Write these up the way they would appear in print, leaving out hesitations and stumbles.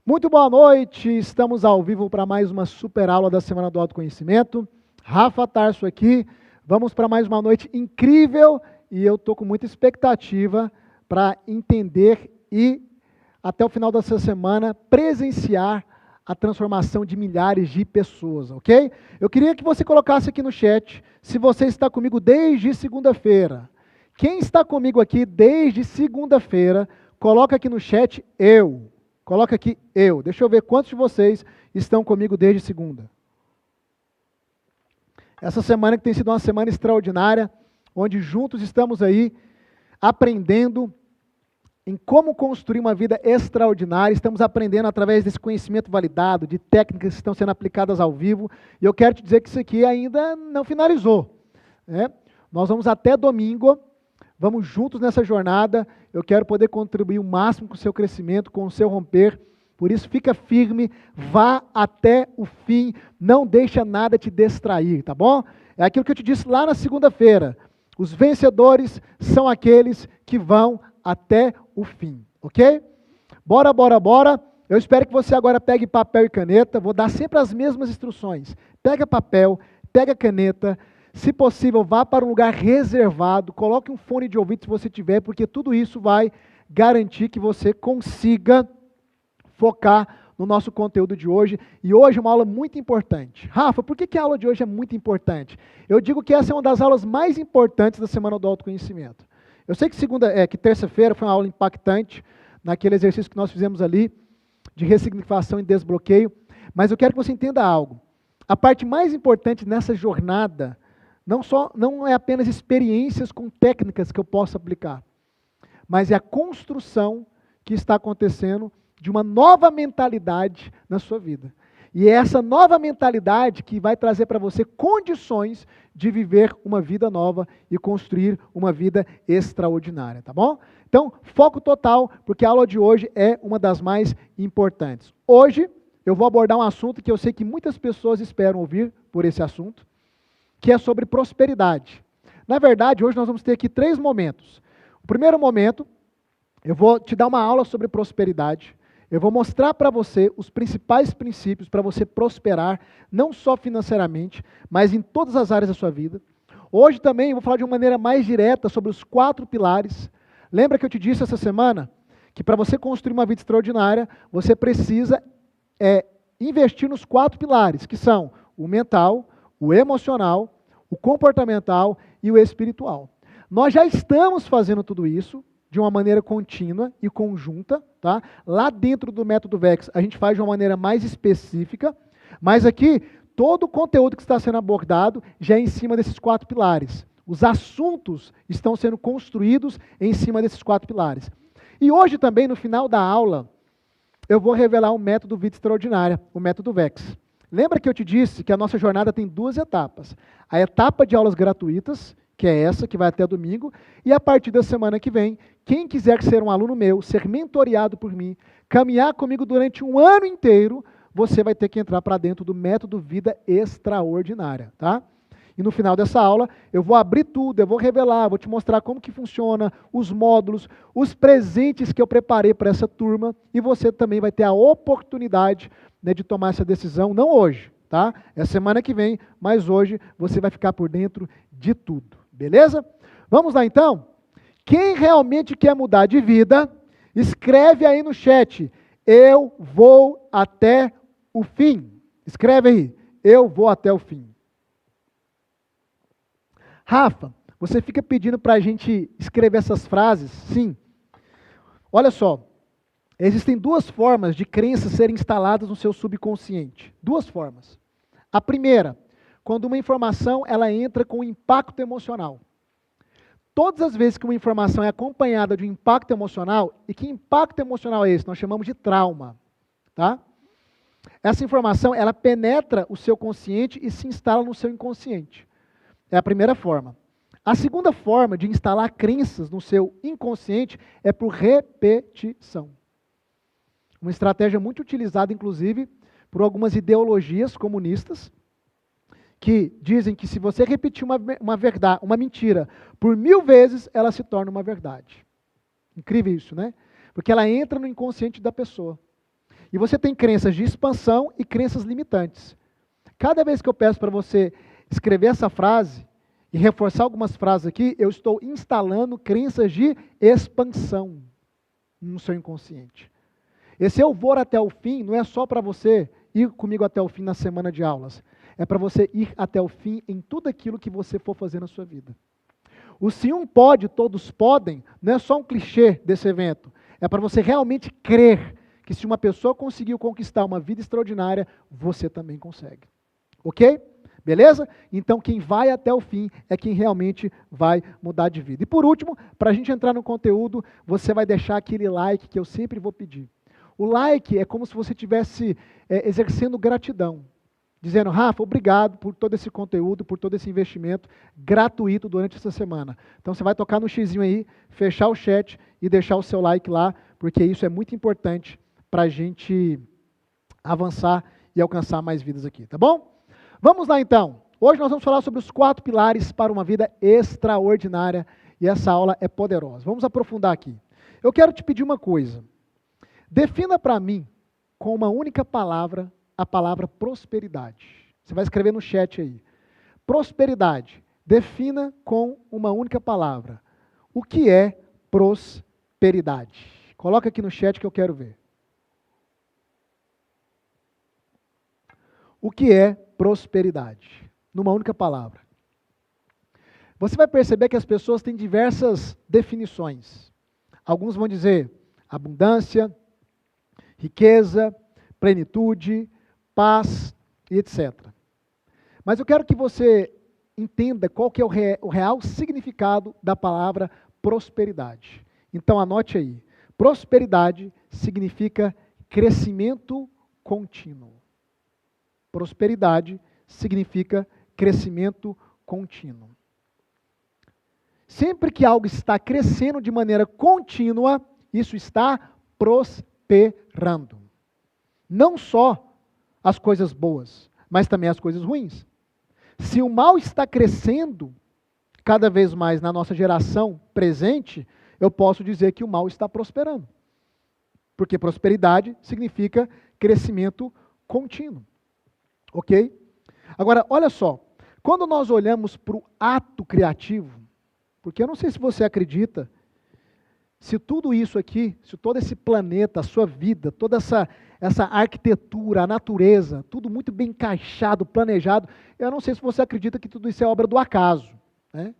Muito boa noite, estamos ao vivo para mais uma super aula da Semana do Autoconhecimento. Rafa Tarso aqui, vamos para mais uma noite incrível e eu estou com muita expectativa para entender e, até o final dessa semana, presenciar a transformação de milhares de pessoas, ok? Eu queria que você colocasse aqui no chat se você está comigo desde segunda-feira. Quem está comigo aqui desde segunda-feira, coloca aqui no chat eu. Coloca aqui eu. Deixa eu ver quantos de vocês estão comigo desde segunda. Essa semana que tem sido uma semana extraordinária, onde juntos estamos aí aprendendo em como construir uma vida extraordinária. Estamos aprendendo através desse conhecimento validado, de técnicas que estão sendo aplicadas ao vivo. E eu quero te dizer que isso aqui ainda não finalizou, né? Nós vamos até domingo. Vamos juntos nessa jornada, eu quero poder contribuir o máximo com o seu crescimento, com o seu romper, por isso fica firme, vá até o fim, não deixa nada te distrair, tá bom? É aquilo que eu te disse lá na segunda-feira, os vencedores são aqueles que vão até o fim, ok? Bora, bora, bora, eu espero que você agora pegue papel e caneta, vou dar sempre as mesmas instruções, pega papel, pega caneta, se possível, vá para um lugar reservado, coloque um fone de ouvido se você tiver, porque tudo isso vai garantir que você consiga focar no nosso conteúdo de hoje. E hoje é uma aula muito importante. Rafa, por que a aula de hoje é muito importante? Eu digo que essa é uma das aulas mais importantes da Semana do Autoconhecimento. Eu sei que terça-feira foi uma aula impactante, naquele exercício que nós fizemos ali, de ressignificação e desbloqueio, mas eu quero que você entenda algo. A parte mais importante nessa jornada não é apenas experiências com técnicas que eu posso aplicar, mas é a construção que está acontecendo de uma nova mentalidade na sua vida. E é essa nova mentalidade que vai trazer para você condições de viver uma vida nova e construir uma vida extraordinária, tá bom? Então, foco total, porque a aula de hoje é uma das mais importantes. Hoje, eu vou abordar um assunto que eu sei que muitas pessoas esperam ouvir por esse assunto, que é sobre prosperidade. Na verdade, hoje nós vamos ter aqui 3 momentos. O primeiro momento, eu vou te dar uma aula sobre prosperidade. Eu vou mostrar para você os principais princípios para você prosperar, não só financeiramente, mas em todas as áreas da sua vida. Hoje também eu vou falar de uma maneira mais direta sobre os 4 pilares. Lembra que eu te disse essa semana que para você construir uma vida extraordinária, você precisa investir nos 4 pilares, que são o mental, o emocional, o comportamental e o espiritual. Nós já estamos fazendo tudo isso de uma maneira contínua e conjunta, tá? Lá dentro do método VEX, a gente faz de uma maneira mais específica, mas aqui, todo o conteúdo que está sendo abordado já é em cima desses 4 pilares. Os assuntos estão sendo construídos em cima desses 4 pilares. E hoje também, no final da aula, eu vou revelar um método Vida Extraordinária, o método VEX. Lembra que eu te disse que a nossa jornada tem 2 etapas. A etapa de aulas gratuitas, que é essa, que vai até domingo, e a partir da semana que vem, quem quiser ser um aluno meu, ser mentoreado por mim, caminhar comigo durante um ano inteiro, você vai ter que entrar para dentro do método Vida Extraordinária, tá? E no final dessa aula, eu vou abrir tudo, eu vou revelar, vou te mostrar como que funciona, os módulos, os presentes que eu preparei para essa turma, e você também vai ter a oportunidade, né, de tomar essa decisão, não hoje, tá? É semana que vem, mas hoje você vai ficar por dentro de tudo, beleza? Vamos lá então? Quem realmente quer mudar de vida, escreve aí no chat, eu vou até o fim. Escreve aí, eu vou até o fim. Rafa, você fica pedindo para a gente escrever essas frases? Sim. Olha só. Existem 2 formas de crenças serem instaladas no seu subconsciente. 2 formas. A primeira, quando uma informação ela entra com impacto emocional. Todas as vezes que uma informação é acompanhada de um impacto emocional, e que impacto emocional é esse? Nós chamamos de trauma. Tá? Essa informação ela penetra o seu consciente e se instala no seu inconsciente. É a primeira forma. A segunda forma de instalar crenças no seu inconsciente é por repetição. Uma estratégia muito utilizada, inclusive, por algumas ideologias comunistas, que dizem que se você repetir uma verdade, uma mentira, por 1000 vezes, ela se torna uma verdade. Incrível isso, né? Porque ela entra no inconsciente da pessoa. E você tem crenças de expansão e crenças limitantes. Cada vez que eu peço para você escrever essa frase e reforçar algumas frases aqui, eu estou instalando crenças de expansão no seu inconsciente. Esse eu vou até o fim não é só para você ir comigo até o fim na semana de aulas. É para você ir até o fim em tudo aquilo que você for fazer na sua vida. O se um pode, todos podem, não é só um clichê desse evento. É para você realmente crer que se uma pessoa conseguiu conquistar uma vida extraordinária, você também consegue. Ok? Beleza? Então quem vai até o fim é quem realmente vai mudar de vida. E por último, para a gente entrar no conteúdo, você vai deixar aquele like que eu sempre vou pedir. O like é como se você estivesse exercendo gratidão. Dizendo, Rafa, obrigado por todo esse conteúdo, por todo esse investimento gratuito durante essa semana. Então você vai tocar no xizinho aí, fechar o chat e deixar o seu like lá, porque isso é muito importante para a gente avançar e alcançar mais vidas aqui, tá bom? Vamos lá então. Hoje nós vamos falar sobre os 4 pilares para uma vida extraordinária e essa aula é poderosa. Vamos aprofundar aqui. Eu quero te pedir uma coisa. Defina para mim, com uma única palavra, a palavra prosperidade. Você vai escrever no chat aí. Prosperidade. Defina com uma única palavra. O que é prosperidade? Coloca aqui no chat que eu quero ver. O que é prosperidade? Numa única palavra. Você vai perceber que as pessoas têm diversas definições. Alguns vão dizer abundância, riqueza, plenitude, paz e etc. Mas eu quero que você entenda qual que é o real significado da palavra prosperidade. Então anote aí. Prosperidade significa crescimento contínuo. Prosperidade significa crescimento contínuo. Sempre que algo está crescendo de maneira contínua, isso está prosperando. Não só as coisas boas, mas também as coisas ruins. Se o mal está crescendo cada vez mais na nossa geração presente, eu posso dizer que o mal está prosperando. Porque prosperidade significa crescimento contínuo. Ok? Agora, olha só. Quando nós olhamos para o ato criativo, porque eu não sei se você acredita, se tudo isso aqui, se todo esse planeta, a sua vida, toda essa arquitetura, a natureza, tudo muito bem encaixado, planejado, eu não sei se você acredita que tudo isso é obra do acaso, né?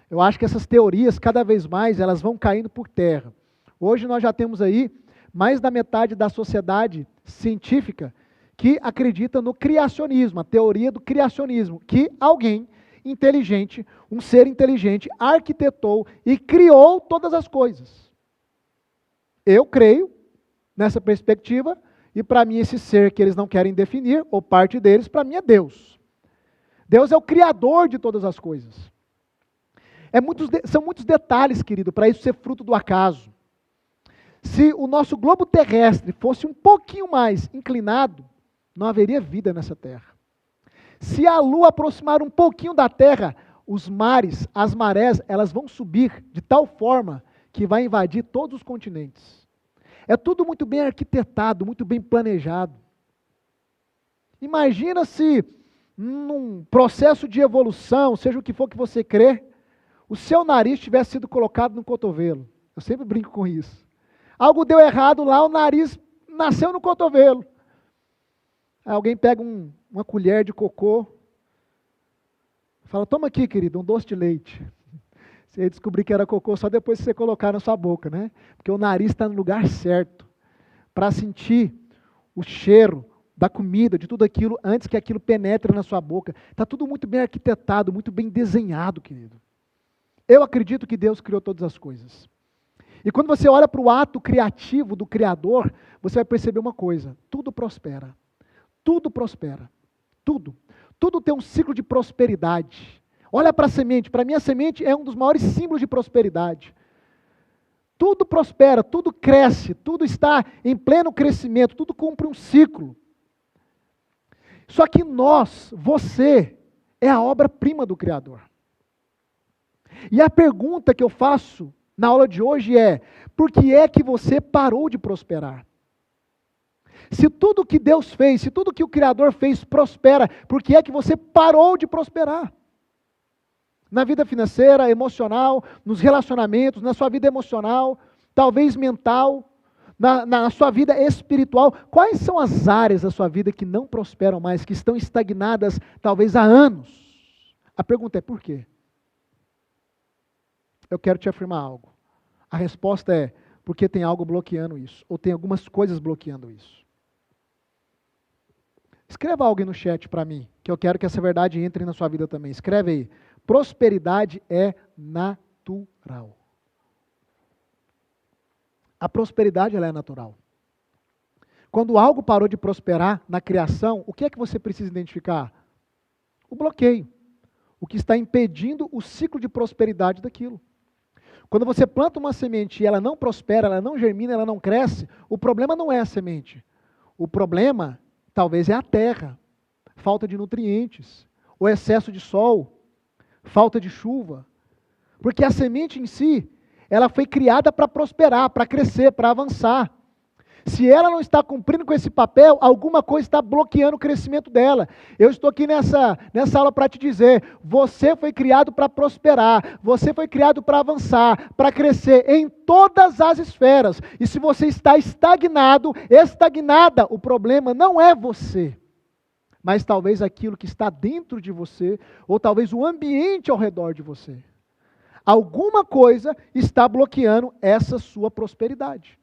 Eu acho que essas teorias, cada vez mais, elas vão caindo por terra. Hoje nós já temos aí mais da metade da sociedade científica que acredita no criacionismo, a teoria do criacionismo, que alguém inteligente, um ser inteligente, arquitetou e criou todas as coisas. Eu creio nessa perspectiva, e para mim esse ser que eles não querem definir, ou parte deles, para mim é Deus. Deus é o criador de todas as coisas. São muitos detalhes, querido, para isso ser fruto do acaso. Se o nosso globo terrestre fosse um pouquinho mais inclinado, não haveria vida nessa terra. Se a Lua aproximar um pouquinho da Terra, os mares, as marés, elas vão subir de tal forma que vai invadir todos os continentes. É tudo muito bem arquitetado, muito bem planejado. Imagina se, num processo de evolução, seja o que for que você crê, o seu nariz tivesse sido colocado no cotovelo. Eu sempre brinco com isso. Algo deu errado lá, o nariz nasceu no cotovelo. Aí alguém pega uma colher de cocô, fala, toma aqui, querido, um doce de leite. Você ia descobrir que era cocô só depois que você colocar na sua boca, né? Porque o nariz está no lugar certo, para sentir o cheiro da comida, de tudo aquilo, antes que aquilo penetre na sua boca. Está tudo muito bem arquitetado, muito bem desenhado, querido. Eu acredito que Deus criou todas as coisas. E quando você olha para o ato criativo do Criador, você vai perceber uma coisa, tudo prospera. Tudo prospera. Tudo. Tudo tem um ciclo de prosperidade. Olha para a semente. Para mim, a semente é um dos maiores símbolos de prosperidade. Tudo prospera, tudo cresce, tudo está em pleno crescimento, tudo cumpre um ciclo. Só que você, é a obra-prima do Criador. E a pergunta que eu faço na aula de hoje é, por que é que você parou de prosperar? Se tudo que Deus fez, se tudo que o Criador fez prospera, por que é que você parou de prosperar? Na vida financeira, emocional, nos relacionamentos, na sua vida emocional, talvez mental, na sua vida espiritual. Quais são as áreas da sua vida que não prosperam mais, que estão estagnadas talvez há anos? A pergunta é por quê? Eu quero te afirmar algo. A resposta é porque tem algo bloqueando isso, ou tem algumas coisas bloqueando isso. Escreva algo aí no chat para mim, que eu quero que essa verdade entre na sua vida também. Escreve aí. Prosperidade é natural. A prosperidade ela é natural. Quando algo parou de prosperar na criação, o que é que você precisa identificar? O bloqueio. O que está impedindo o ciclo de prosperidade daquilo. Quando você planta uma semente e ela não prospera, ela não germina, ela não cresce, o problema não é a semente. O problema talvez é a terra, falta de nutrientes, o excesso de sol, falta de chuva. Porque a semente em si, ela foi criada para prosperar, para crescer, para avançar. Se ela não está cumprindo com esse papel, alguma coisa está bloqueando o crescimento dela. Eu estou aqui nessa aula para te dizer, você foi criado para prosperar, você foi criado para avançar, para crescer em todas as esferas. E se você está estagnado, estagnada, o problema não é você, mas talvez aquilo que está dentro de você, ou talvez o ambiente ao redor de você. Alguma coisa está bloqueando essa sua prosperidade.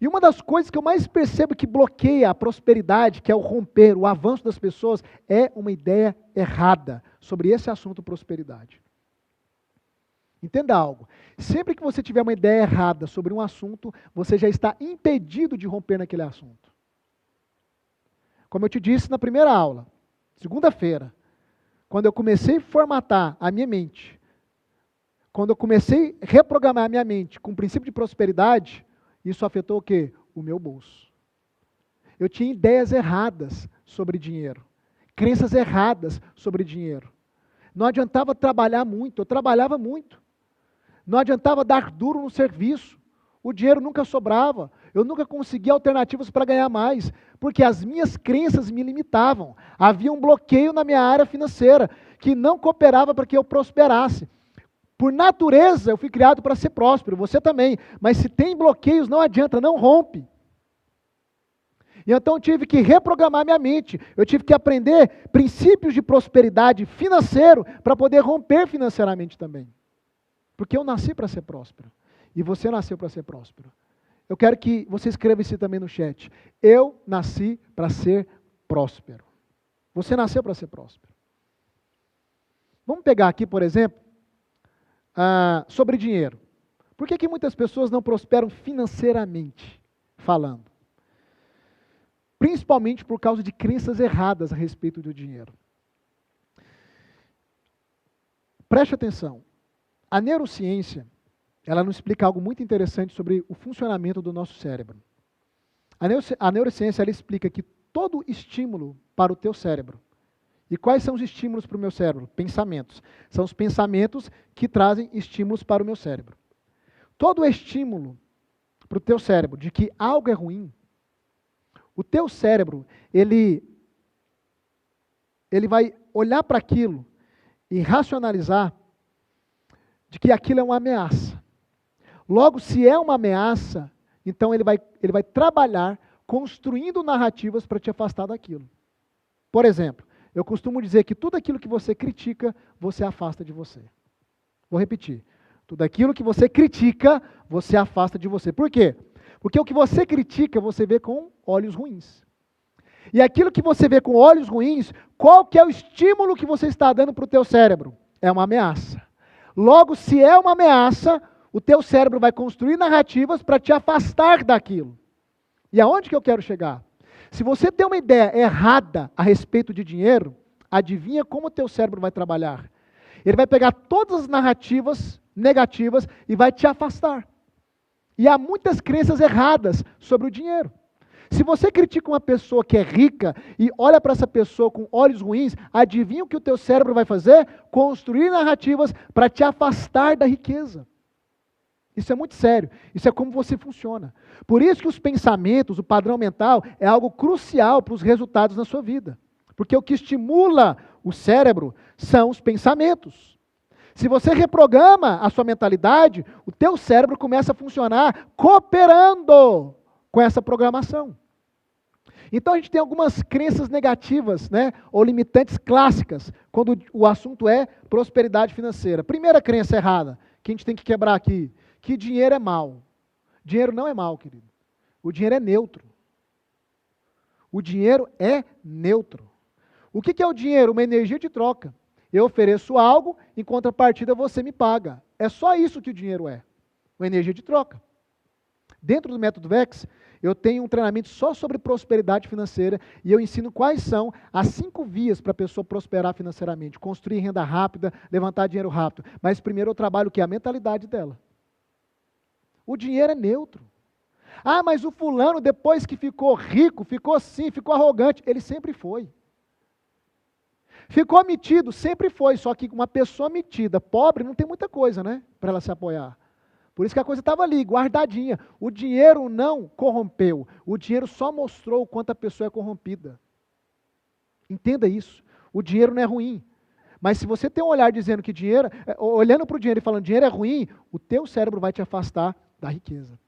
E uma das coisas que eu mais percebo que bloqueia a prosperidade, que é o romper, o avanço das pessoas, é uma ideia errada sobre esse assunto prosperidade. Entenda algo. Sempre que você tiver uma ideia errada sobre um assunto, você já está impedido de romper naquele assunto. Como eu te disse na primeira aula, segunda-feira, quando eu comecei a formatar a minha mente, quando eu comecei a reprogramar a minha mente com o princípio de prosperidade, isso afetou o quê? O meu bolso. Eu tinha ideias erradas sobre dinheiro, crenças erradas sobre dinheiro. Não adiantava trabalhar muito, eu trabalhava muito. Não adiantava dar duro no serviço, o dinheiro nunca sobrava, eu nunca conseguia alternativas para ganhar mais, porque as minhas crenças me limitavam. Havia um bloqueio na minha área financeira, que não cooperava para que eu prosperasse. Por natureza, eu fui criado para ser próspero, você também. Mas se tem bloqueios, não adianta, não rompe. E então eu tive que reprogramar minha mente. Eu tive que aprender princípios de prosperidade financeiro para poder romper financeiramente também. Porque eu nasci para ser próspero. E você nasceu para ser próspero. Eu quero que você escreva isso também no chat. Eu nasci para ser próspero. Você nasceu para ser próspero. Vamos pegar aqui, por exemplo, sobre dinheiro. Por que muitas pessoas não prosperam financeiramente falando? Principalmente por causa de crenças erradas a respeito do dinheiro. Preste atenção. A neurociência, ela nos explica algo muito interessante sobre o funcionamento do nosso cérebro. A neurociência, ela explica que todo estímulo para o teu cérebro. E quais são os estímulos para o meu cérebro? Pensamentos. São os pensamentos que trazem estímulos para o meu cérebro. Todo estímulo para o teu cérebro de que algo é ruim, o teu cérebro, ele vai olhar para aquilo e racionalizar de que aquilo é uma ameaça. Logo, se é uma ameaça, então ele vai trabalhar construindo narrativas para te afastar daquilo. Por exemplo, eu costumo dizer que tudo aquilo que você critica, você afasta de você. Vou repetir. Tudo aquilo que você critica, você afasta de você. Por quê? Porque o que você critica, você vê com olhos ruins. E aquilo que você vê com olhos ruins, qual que é o estímulo que você está dando para o teu cérebro? É uma ameaça. Logo, se é uma ameaça, o teu cérebro vai construir narrativas para te afastar daquilo. E aonde que eu quero chegar? Se você tem uma ideia errada a respeito de dinheiro, adivinha como o teu cérebro vai trabalhar? Ele vai pegar todas as narrativas negativas e vai te afastar. E há muitas crenças erradas sobre o dinheiro. Se você critica uma pessoa que é rica e olha para essa pessoa com olhos ruins, adivinha o que o teu cérebro vai fazer? Construir narrativas para te afastar da riqueza. Isso é muito sério. Isso é como você funciona. Por isso que os pensamentos, o padrão mental, é algo crucial para os resultados na sua vida. Porque o que estimula o cérebro são os pensamentos. Se você reprograma a sua mentalidade, o teu cérebro começa a funcionar cooperando com essa programação. Então a gente tem algumas crenças negativas, né, ou limitantes clássicas, quando o assunto é prosperidade financeira. Primeira crença errada, que a gente tem que quebrar aqui, que dinheiro é mal. Dinheiro não é mal, querido. O dinheiro é neutro. O dinheiro é neutro. O que é o dinheiro? Uma energia de troca. Eu ofereço algo, em contrapartida você me paga. É só isso que o dinheiro é. Uma energia de troca. Dentro do método VEX, eu tenho um treinamento só sobre prosperidade financeira e eu ensino quais são as 5 vias para a pessoa prosperar financeiramente. Construir renda rápida, levantar dinheiro rápido. Mas primeiro eu trabalho o que? A mentalidade dela. O dinheiro é neutro. Ah, mas o fulano, depois que ficou rico, ficou assim, ficou arrogante. Ele sempre foi. Ficou metido, sempre foi, só que uma pessoa metida, pobre, não tem muita coisa, né, para ela se apoiar. Por isso que a coisa estava ali, guardadinha. O dinheiro não corrompeu, o dinheiro só mostrou o quanto a pessoa é corrompida. Entenda isso, o dinheiro não é ruim. Mas se você tem um olhar dizendo que dinheiro, olhando para o dinheiro e falando dinheiro é ruim, o teu cérebro vai te afastar da riqueza.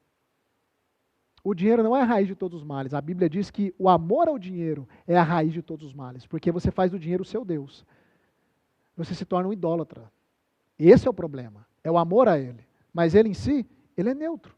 O dinheiro não é a raiz de todos os males. A Bíblia diz que o amor ao dinheiro é a raiz de todos os males, porque você faz do dinheiro o seu Deus. Você se torna um idólatra. Esse é o problema, é o amor a ele. Mas ele em si, ele é neutro.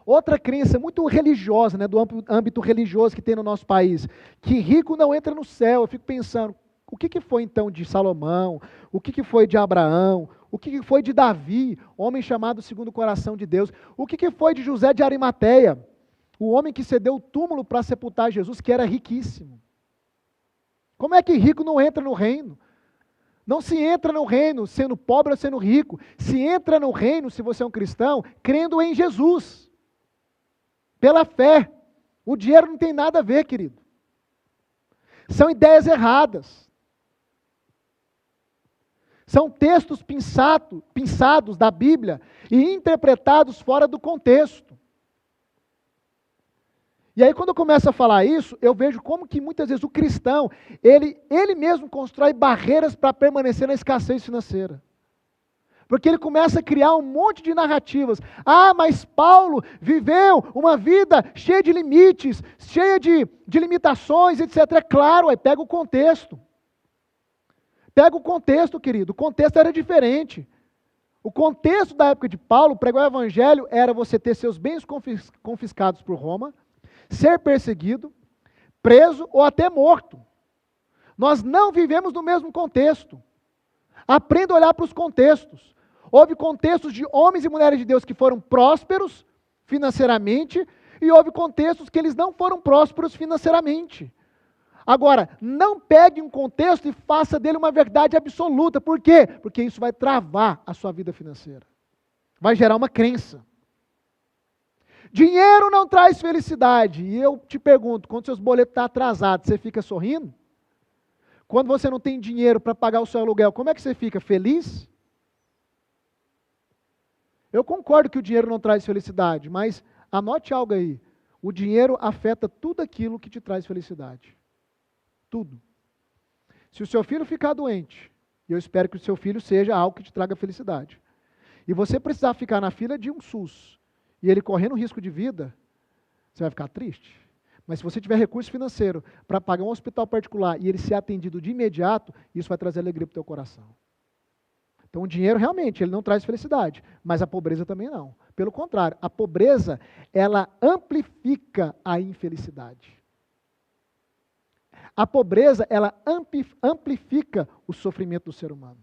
Outra crença muito religiosa, né, do âmbito religioso que tem no nosso país, que rico não entra no céu. Eu fico pensando, o que foi então de Salomão? O que foi de Abraão? O que foi de Davi, homem chamado segundo o coração de Deus? O que foi de José de Arimateia, o homem que cedeu o túmulo para sepultar Jesus, que era riquíssimo? Como é que rico não entra no reino? Não se entra no reino sendo pobre ou sendo rico. Se entra no reino, se você é um cristão, crendo em Jesus. Pela fé. O dinheiro não tem nada a ver, querido. São ideias erradas. São textos pensados da Bíblia e interpretados fora do contexto. E aí quando eu começo a falar isso, eu vejo como que muitas vezes o cristão, ele mesmo constrói barreiras para permanecer na escassez financeira. Porque ele começa a criar um monte de narrativas. Ah, mas Paulo viveu uma vida cheia de limites, cheia de limitações, etc. É claro, aí pega o contexto. Pega o contexto, querido. O contexto era diferente. O contexto da época de Paulo, pregar o evangelho, era você ter seus bens confiscados por Roma, ser perseguido, preso ou até morto. Nós não vivemos no mesmo contexto. Aprenda a olhar para os contextos. Houve contextos de homens e mulheres de Deus que foram prósperos financeiramente e houve contextos que eles não foram prósperos financeiramente. Agora, não pegue um contexto e faça dele uma verdade absoluta. Por quê? Porque isso vai travar a sua vida financeira. Vai gerar uma crença. Dinheiro não traz felicidade. E eu te pergunto, quando seus boletos estão atrasados, você fica sorrindo? Quando você não tem dinheiro para pagar o seu aluguel, como é que você fica? Feliz? Eu concordo que o dinheiro não traz felicidade, mas anote algo aí. O dinheiro afeta tudo aquilo que te traz felicidade. Tudo. Se o seu filho ficar doente, e eu espero que o seu filho seja algo que te traga felicidade, e você precisar ficar na fila de um SUS, e ele correndo risco de vida, você vai ficar triste. Mas se você tiver recurso financeiro para pagar um hospital particular e ele ser atendido de imediato, isso vai trazer alegria para o teu coração. Então o dinheiro realmente, ele não traz felicidade, mas a pobreza também não. Pelo contrário, a pobreza, ela amplifica a infelicidade. A pobreza, ela amplifica o sofrimento do ser humano.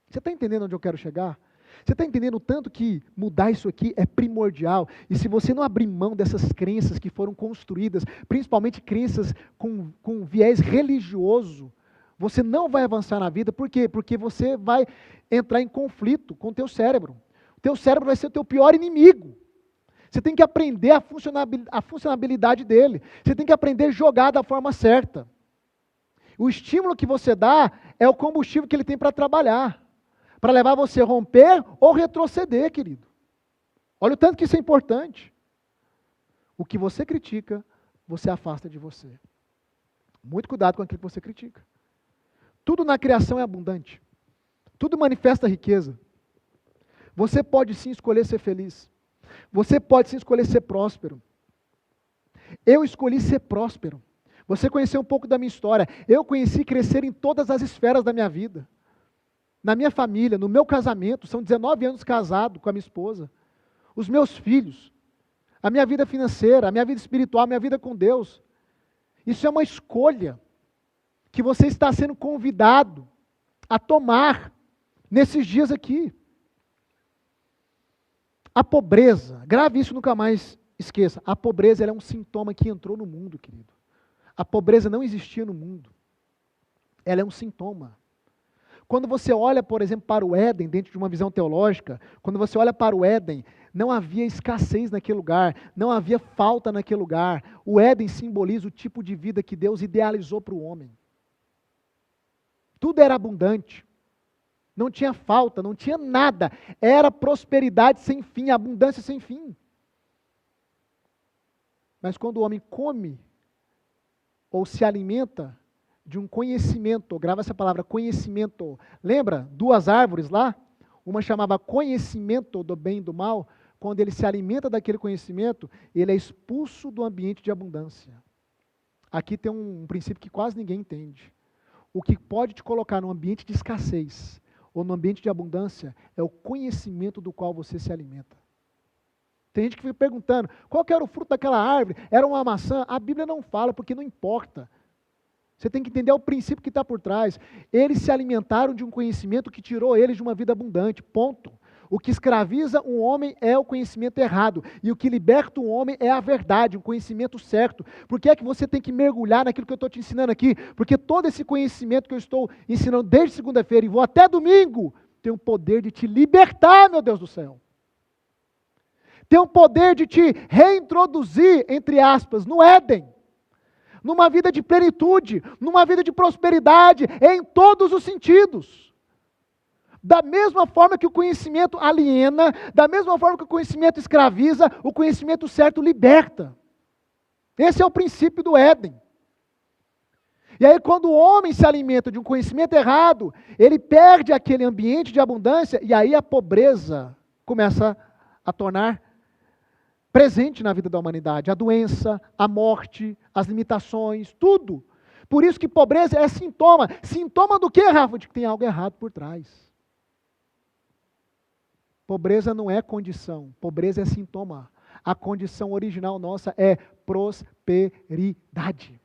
Você está entendendo onde eu quero chegar? Você está entendendo o tanto que mudar isso aqui é primordial? E se você não abrir mão dessas crenças que foram construídas, principalmente crenças com viés religioso, você não vai avançar na vida. Por quê? Porque você vai entrar em conflito com o teu cérebro. O teu cérebro vai ser o teu pior inimigo. Você tem que aprender a funcionalidade dele. Você tem que aprender a jogar da forma certa. O estímulo que você dá é o combustível que ele tem para trabalhar. para levar você a romper ou retroceder, querido. Olha o tanto que isso é importante. O que você critica, você afasta de você. Muito cuidado com aquilo que você critica. Tudo na criação é abundante. Tudo manifesta riqueza. Você pode sim escolher ser feliz. Você pode sim escolher ser próspero. Eu escolhi ser próspero. Você conheceu um pouco da minha história. Eu conheci crescer em todas as esferas da minha vida. Na minha família, no meu casamento, são 19 anos casado com a minha esposa. Os meus filhos, a minha vida financeira, a minha vida espiritual, a minha vida com Deus. Isso é uma escolha que você está sendo convidado a tomar nesses dias aqui. A pobreza, grave isso, nunca mais esqueça, a pobreza ela é um sintoma que entrou no mundo, querido. A pobreza não existia no mundo. Ela é um sintoma. Quando você olha, por exemplo, para o Éden, dentro de uma visão teológica, quando você olha para o Éden, não havia escassez naquele lugar, não havia falta naquele lugar. O Éden simboliza o tipo de vida que Deus idealizou para o homem. Tudo era abundante. Não tinha falta, não tinha nada. Era prosperidade sem fim, abundância sem fim. Mas quando o homem come ou se alimenta de um conhecimento, grava essa palavra, conhecimento. Lembra? 2 árvores lá? Uma chamava conhecimento do bem e do mal. Quando ele se alimenta daquele conhecimento, ele é expulso do ambiente de abundância. Aqui tem um princípio que quase ninguém entende. O que pode te colocar num ambiente de escassez ou num ambiente de abundância é o conhecimento do qual você se alimenta. Tem gente que fica perguntando, qual que era o fruto daquela árvore? Era uma maçã? A Bíblia não fala, porque não importa. Você tem que entender o princípio que está por trás. Eles se alimentaram de um conhecimento que tirou eles de uma vida abundante, ponto. O que escraviza um homem é o conhecimento errado, e o que liberta um homem é a verdade, um conhecimento certo. Por que é que você tem que mergulhar naquilo que eu estou te ensinando aqui? Porque todo esse conhecimento que eu estou ensinando desde segunda-feira e vou até domingo, tem o poder de te libertar, meu Deus do céu. Tem o poder de te reintroduzir, entre aspas, no Éden. Numa vida de plenitude, numa vida de prosperidade, em todos os sentidos. Da mesma forma que o conhecimento aliena, da mesma forma que o conhecimento escraviza, o conhecimento certo liberta. Esse é o princípio do Éden. E aí quando o homem se alimenta de um conhecimento errado, ele perde aquele ambiente de abundância, e aí a pobreza começa a tornar presente na vida da humanidade, a doença, a morte, as limitações, tudo. Por isso que pobreza é sintoma. Sintoma do que, Rafa? De que tem algo errado por trás. Pobreza não é condição, pobreza é sintoma. A condição original nossa é prosperidade.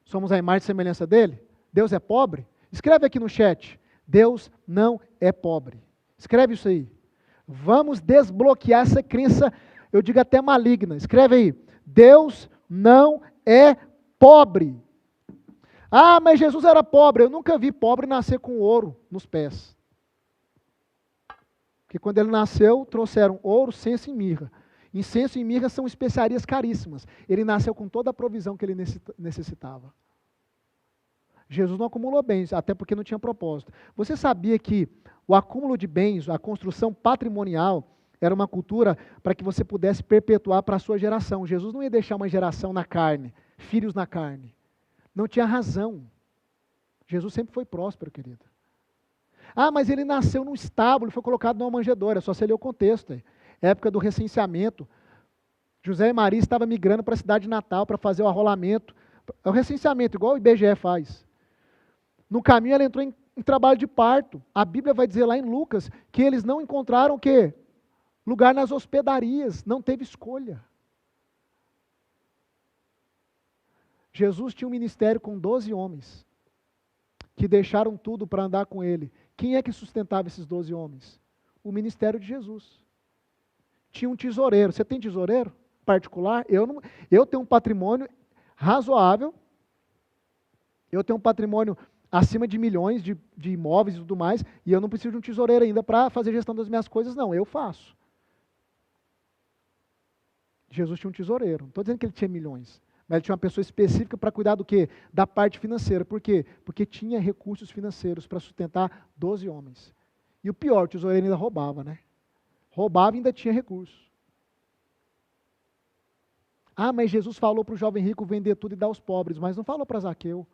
Somos a imagem e semelhança dele? Deus é pobre? Escreve aqui no chat, Deus não é pobre. Escreve isso aí. Vamos desbloquear essa crença, eu digo até maligna. Escreve aí, Deus não é pobre. Ah, mas Jesus era pobre. Eu nunca vi pobre nascer com ouro nos pés. Porque quando ele nasceu, trouxeram ouro, incenso e mirra. Incenso e mirra são especiarias caríssimas. Ele nasceu com toda a provisão que ele necessitava. Jesus não acumulou bens, até porque não tinha propósito. Você sabia que o acúmulo de bens, a construção patrimonial, era uma cultura para que você pudesse perpetuar para a sua geração. Jesus não ia deixar uma geração na carne, filhos na carne. Não tinha razão. Jesus sempre foi próspero, querido. Ah, mas ele nasceu num estábulo, foi colocado numa manjedoura. Só você ler o contexto. Época do recenseamento. José e Maria estavam migrando para a cidade de Natal para fazer o arrolamento. É o recenseamento, igual o IBGE faz. No caminho ela entrou em trabalho de parto. A Bíblia vai dizer lá em Lucas que eles não encontraram o quê? Lugar nas hospedarias, não teve escolha. Jesus tinha um ministério com 12 homens, que deixaram tudo para andar com ele. Quem é que sustentava esses 12 homens? O ministério de Jesus. Tinha um tesoureiro. Você tem tesoureiro particular? Eu tenho um patrimônio razoável. Eu tenho um patrimônio acima de milhões de imóveis e tudo mais, e eu não preciso de um tesoureiro ainda para fazer gestão das minhas coisas, não. Eu faço. Jesus tinha um tesoureiro. Não estou dizendo que ele tinha milhões, Mas ele tinha uma pessoa específica para cuidar do quê? Da parte financeira. Por quê? Porque tinha recursos financeiros para sustentar 12 homens. E o pior, o tesoureiro ainda roubava, né? Roubava e ainda tinha recursos. Ah, mas Jesus falou para o jovem rico vender tudo e dar aos pobres, mas não falou para Zaqueu.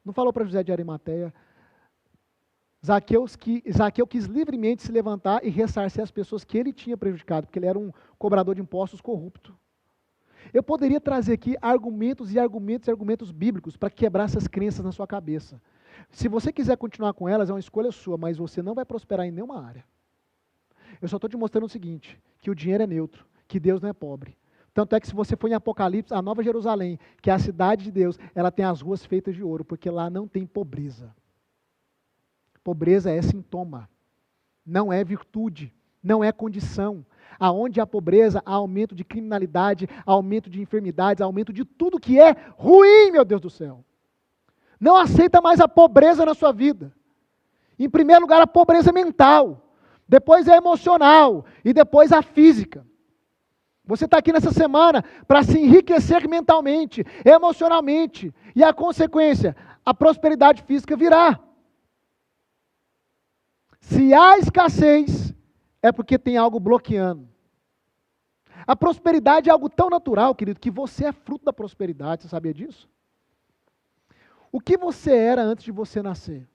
Não falou para José de Arimateia. Zaqueu quis livremente se levantar e ressarcir as pessoas que ele tinha prejudicado, porque ele era um cobrador de impostos corrupto. Eu poderia trazer aqui argumentos e argumentos e argumentos bíblicos para quebrar essas crenças na sua cabeça. Se você quiser continuar com elas, é uma escolha sua, mas você não vai prosperar em nenhuma área. Eu só estou te mostrando o seguinte, que o dinheiro é neutro, que Deus não é pobre. Tanto é que se você for em Apocalipse, a Nova Jerusalém, que é a cidade de Deus, ela tem as ruas feitas de ouro, porque lá não tem pobreza. Pobreza é sintoma, não é virtude, não é condição. Aonde há pobreza, há aumento de criminalidade, há aumento de enfermidades, há aumento de tudo que é ruim, meu Deus do céu. Não aceita mais a pobreza na sua vida. Em primeiro lugar, a pobreza mental, depois a emocional e depois a física. Você está aqui nessa semana para se enriquecer mentalmente, emocionalmente, e a consequência, a prosperidade física virá. Se há escassez, é porque tem algo bloqueando. A prosperidade é algo tão natural, querido, que você é fruto da prosperidade, você sabia disso? O que você era antes de você nascer?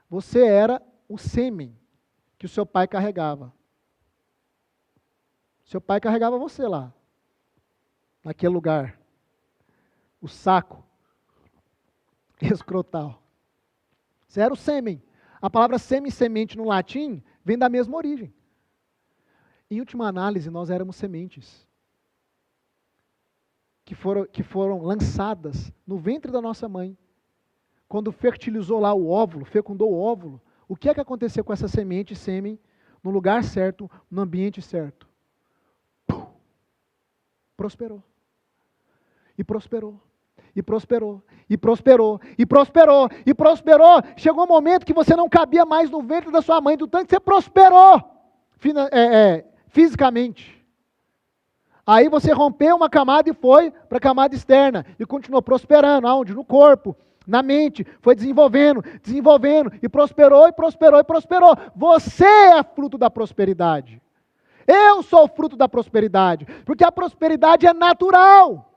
Você era o sêmen que o seu pai carregava. Seu pai carregava você lá, naquele lugar. O saco escrotal. Você era o sêmen. A palavra sêmen e semente no latim vem da mesma origem. Em última análise, nós éramos sementes que foram lançadas no ventre da nossa mãe. Quando fertilizou lá o óvulo, fecundou o óvulo, o que é que aconteceu com essa semente, sêmen, no lugar certo, no ambiente certo? Prosperou. E prosperou. E prosperou. E prosperou. E prosperou. E prosperou. Chegou um momento que você não cabia mais no ventre da sua mãe, do tanto que você prosperou fisicamente. Aí você rompeu uma camada e foi para a camada externa. E continuou prosperando. Aonde? No corpo. Na mente. Foi desenvolvendo. Desenvolvendo. E prosperou, e prosperou, e prosperou. Você é fruto da prosperidade. Eu sou fruto da prosperidade, porque a prosperidade é natural.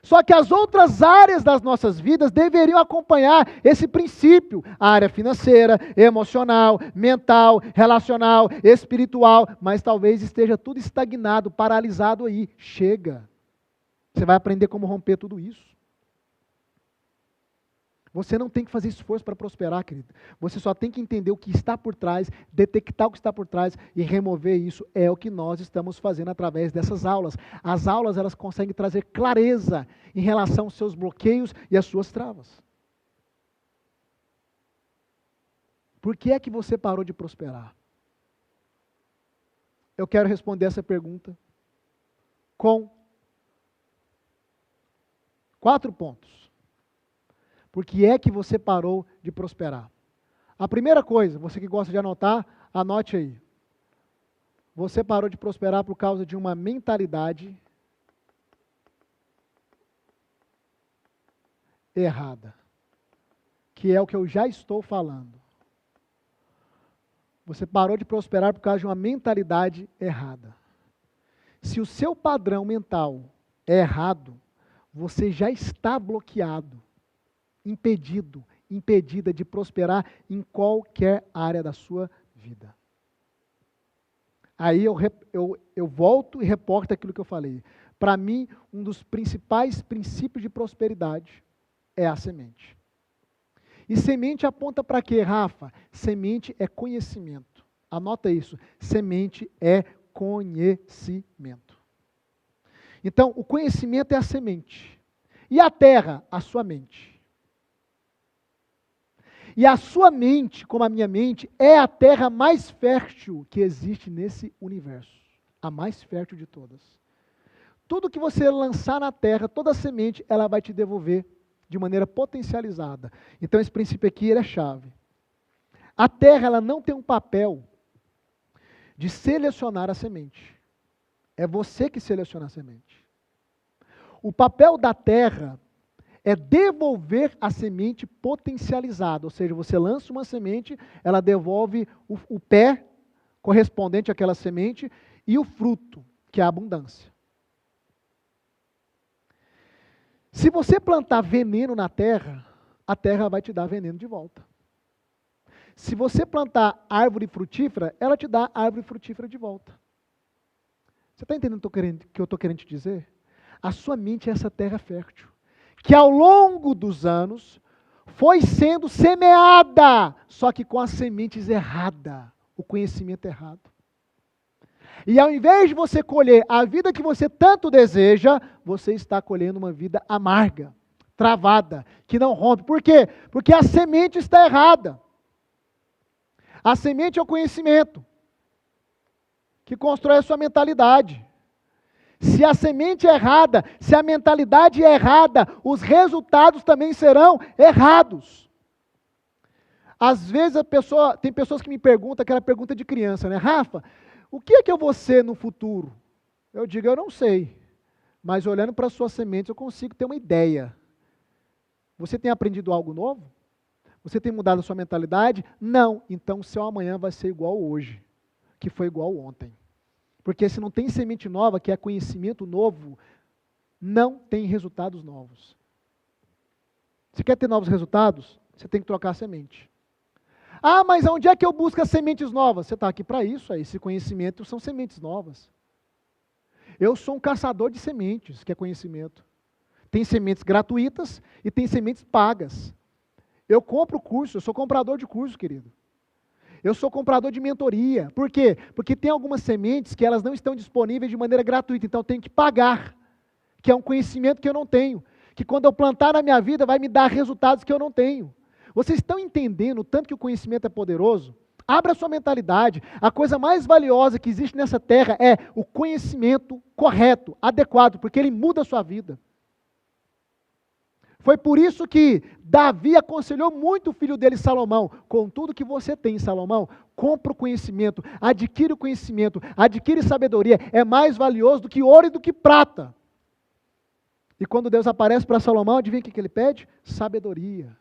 Só que as outras áreas das nossas vidas deveriam acompanhar esse princípio. A área financeira, emocional, mental, relacional, espiritual, mas talvez esteja tudo estagnado, paralisado aí. Chega. Você vai aprender como romper tudo isso. Você não tem que fazer esforço para prosperar, querido. Você só tem que entender o que está por trás, detectar o que está por trás e remover isso. É o que nós estamos fazendo através dessas aulas. As aulas, elas conseguem trazer clareza em relação aos seus bloqueios e às suas travas. Por que é que você parou de prosperar? Eu quero responder essa pergunta com 4 pontos. Por que é que você parou de prosperar? A primeira coisa, você que gosta de anotar, anote aí. Você parou de prosperar por causa de uma mentalidade errada. Que é o que eu já estou falando. Você parou de prosperar por causa de uma mentalidade errada. Se o seu padrão mental é errado, você já está bloqueado, impedido, impedida de prosperar em qualquer área da sua vida. Aí eu volto e reporto aquilo que eu falei. Para mim, um dos principais princípios de prosperidade é a semente. E semente aponta para quê, Rafa? Semente é conhecimento. Anota isso. Semente é conhecimento. Então, o conhecimento é a semente. E a terra, a sua mente. E a sua mente, como a minha mente, é a terra mais fértil que existe nesse universo. A mais fértil de todas. Tudo que você lançar na terra, toda semente, ela vai te devolver de maneira potencializada. Então esse princípio aqui, ele é chave. A terra, ela não tem um papel de selecionar a semente. É você que seleciona a semente. O papel da terra é devolver a semente potencializada, ou seja, você lança uma semente, ela devolve o pé correspondente àquela semente e o fruto, que é a abundância. Se você plantar veneno na terra, a terra vai te dar veneno de volta. Se você plantar árvore frutífera, ela te dá árvore frutífera de volta. Você está entendendo o que eu estou querendo te dizer? A sua mente é essa terra fértil, que ao longo dos anos foi sendo semeada, só que com as sementes erradas, o conhecimento errado. E ao invés de você colher a vida que você tanto deseja, você está colhendo uma vida amarga, travada, que não rompe. Por quê? Porque a semente está errada. A semente é o conhecimento que constrói a sua mentalidade. Se a semente é errada, se a mentalidade é errada, os resultados também serão errados. Às vezes tem pessoas que me perguntam aquela pergunta de criança, né? Rafa, o que é que eu vou ser no futuro? Eu digo, eu não sei. Mas olhando para as suas sementes, eu consigo ter uma ideia. Você tem aprendido algo novo? Você tem mudado a sua mentalidade? Não. Então o seu amanhã vai ser igual hoje, que foi igual ontem. Porque se não tem semente nova, que é conhecimento novo, não tem resultados novos. Você quer ter novos resultados? Você tem que trocar a semente. Ah, mas onde é que eu busco as sementes novas? Você está aqui para isso, esse conhecimento são sementes novas. Eu sou um caçador de sementes, que é conhecimento. Tem sementes gratuitas e tem sementes pagas. Eu compro curso, eu sou comprador de curso, querido. Eu sou comprador de mentoria. Por quê? Porque tem algumas sementes que elas não estão disponíveis de maneira gratuita, então eu tenho que pagar, que é um conhecimento que eu não tenho, que quando eu plantar na minha vida vai me dar resultados que eu não tenho. Vocês estão entendendo o tanto que o conhecimento é poderoso? Abra a sua mentalidade. A coisa mais valiosa que existe nessa terra é o conhecimento correto, adequado, porque ele muda a sua vida. Foi por isso que Davi aconselhou muito o filho dele, Salomão. Com tudo que você tem, Salomão, compra o conhecimento, adquire o conhecimento, adquire sabedoria. É mais valioso do que ouro e do que prata. E quando Deus aparece para Salomão, adivinha o que ele pede? Sabedoria.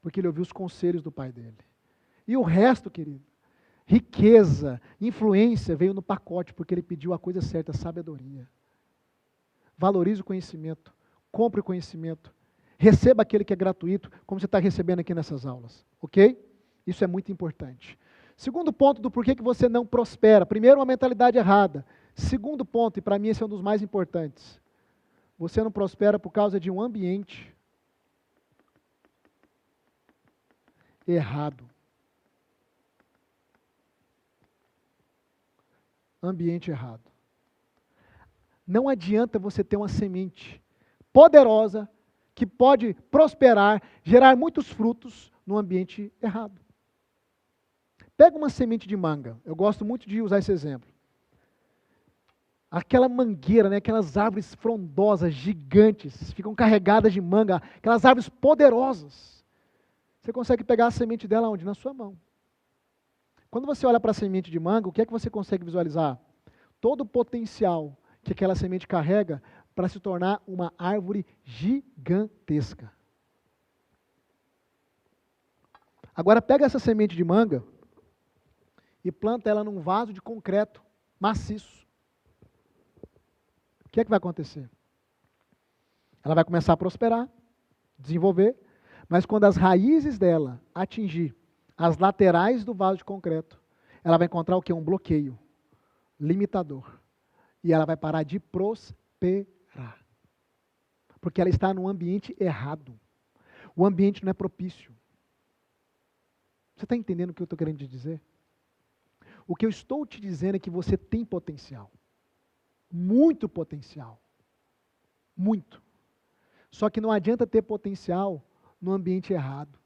Porque ele ouviu os conselhos do pai dele. E o resto, querido, riqueza, influência, veio no pacote, porque ele pediu a coisa certa, sabedoria. Valorize o conhecimento, compre o conhecimento. Receba aquele que é gratuito, como você está recebendo aqui nessas aulas, ok? Isso é muito importante. Segundo ponto do porquê que você não prospera. Primeiro, uma mentalidade errada. Segundo ponto, e para mim esse é um dos mais importantes. Você não prospera por causa de um ambiente errado. Ambiente errado. Não adianta você ter uma semente poderosa, que pode prosperar, gerar muitos frutos no ambiente errado. Pega uma semente de manga. Eu gosto muito de usar esse exemplo. Aquela mangueira, né, aquelas árvores frondosas, gigantes, ficam carregadas de manga, aquelas árvores poderosas. Você consegue pegar a semente dela onde? Na sua mão. Quando você olha para a semente de manga, o que é que você consegue visualizar? Todo o potencial que aquela semente carrega para se tornar uma árvore gigantesca. Agora pega essa semente de manga e planta ela num vaso de concreto maciço. O que é que vai acontecer? Ela vai começar a prosperar, desenvolver, mas quando as raízes dela atingir as laterais do vaso de concreto, ela vai encontrar o quê? Um bloqueio limitador. E ela vai parar de prosperar. Porque ela está num ambiente errado. O ambiente não é propício. Você está entendendo o que eu estou querendo te dizer? O que eu estou te dizendo é que você tem potencial. Muito potencial. Muito. Só que não adianta ter potencial no ambiente errado.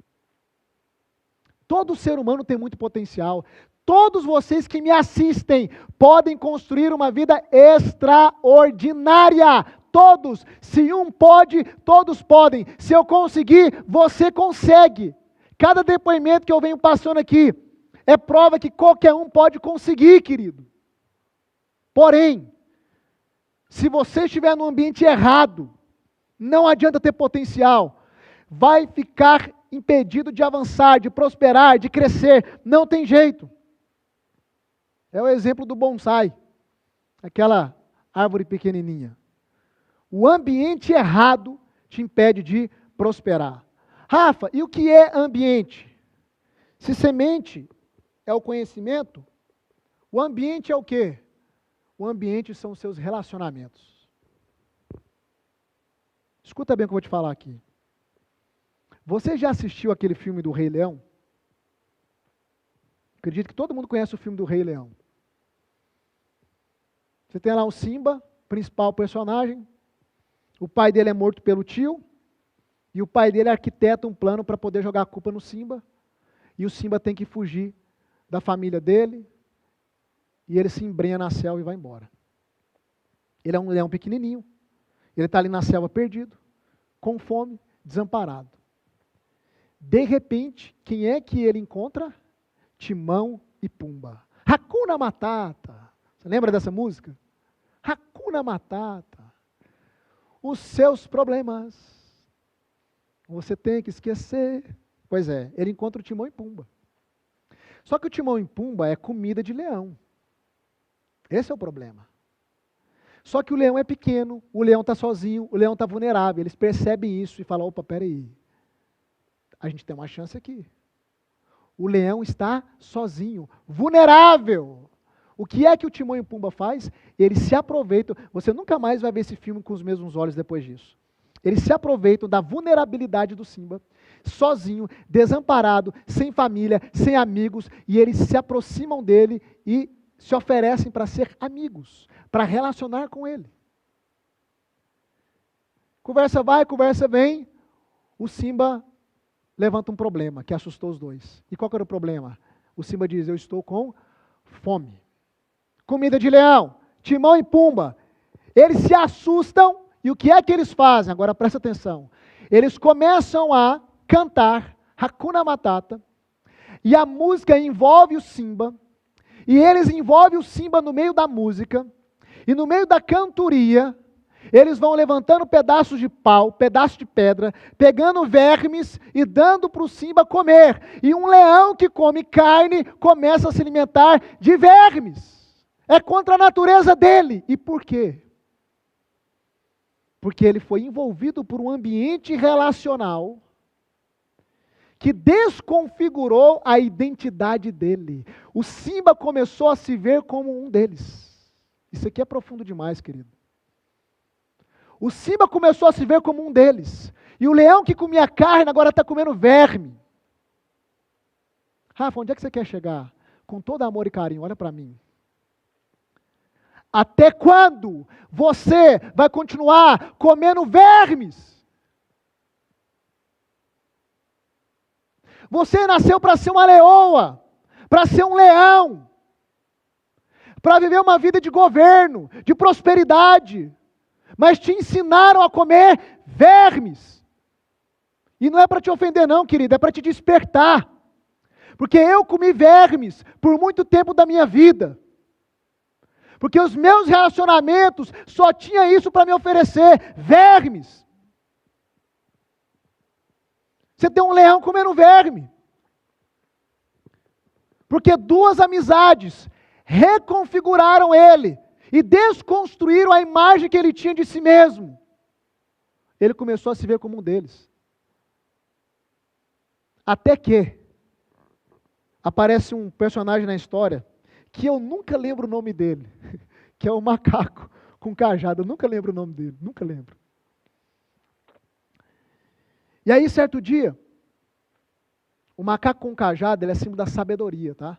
Todo ser humano tem muito potencial. Todos vocês que me assistem podem construir uma vida extraordinária. Todos. Se um pode, todos podem. Se eu conseguir, você consegue. Cada depoimento que eu venho passando aqui é prova que qualquer um pode conseguir, querido. Porém, se você estiver no ambiente errado, não adianta ter potencial, vai ficar impedido de avançar, de prosperar, de crescer, não tem jeito. É o exemplo do bonsai, aquela árvore pequenininha. O ambiente errado te impede de prosperar. Rafa, e o que é ambiente? Se semente é o conhecimento, o ambiente é o quê? O ambiente são os seus relacionamentos. Escuta bem o que eu vou te falar aqui. Você já assistiu aquele filme do Rei Leão? Acredito que todo mundo conhece o filme do Rei Leão. Você tem lá o Simba, principal personagem. O pai dele é morto pelo tio. E o pai dele arquiteta um plano para poder jogar a culpa no Simba. E o Simba tem que fugir da família dele. E ele se embrenha na selva e vai embora. Ele é um leão pequenininho. Ele está ali na selva perdido, com fome, desamparado. De repente, quem é que ele encontra? Timão e Pumba. Hakuna Matata. Você lembra dessa música? Hakuna Matata. Os seus problemas você tem que esquecer. Pois é, ele encontra o Timão e Pumba. Só que o Timão e Pumba é comida de leão. Esse é o problema. Só que o leão é pequeno, o leão está sozinho, o leão está vulnerável. Eles percebem isso e falam, opa, peraí, a gente tem uma chance aqui. O leão está sozinho, vulnerável. O que é que o Timão e Pumba faz? Eles se aproveitam. Você nunca mais vai ver esse filme com os mesmos olhos depois disso. Eles se aproveitam da vulnerabilidade do Simba, sozinho, desamparado, sem família, sem amigos, e eles se aproximam dele e se oferecem para ser amigos, para relacionar com ele. Conversa vai, conversa vem, o Simba levanta um problema que assustou os dois. E qual que era o problema? O Simba diz, eu estou com fome. Comida de leão, Timão e Pumba. Eles se assustam e o que é que eles fazem? Agora presta atenção. Eles começam a cantar Hakuna Matata e a música envolve o Simba e eles envolvem o Simba no meio da música e no meio da cantoria eles vão levantando pedaços de pau, pedaços de pedra, pegando vermes e dando para o Simba comer. E um leão que come carne começa a se alimentar de vermes. É contra a natureza dele. E por quê? Porque ele foi envolvido por um ambiente relacional que desconfigurou a identidade dele. O Simba começou a se ver como um deles. Isso aqui é profundo demais, querido. O Simba começou a se ver como um deles. E o leão que comia carne agora está comendo verme. Rafa, onde é que você quer chegar? Com todo amor e carinho, olha para mim. Até quando você vai continuar comendo vermes? Você nasceu para ser uma leoa, para ser um leão, para viver uma vida de governo, de prosperidade. Mas te ensinaram a comer vermes. E não é para te ofender não, querido, é para te despertar. Porque eu comi vermes por muito tempo da minha vida. Porque os meus relacionamentos só tinham isso para me oferecer, vermes. Você tem um leão comendo verme. Porque duas amizades reconfiguraram ele e desconstruíram a imagem que ele tinha de si mesmo. Ele começou a se ver como um deles. Até que aparece um personagem na história que eu nunca lembro o nome dele, que é o macaco com cajado. Eu nunca lembro o nome dele, nunca lembro. E aí, certo dia, o macaco com cajado, ele é símbolo da sabedoria, tá?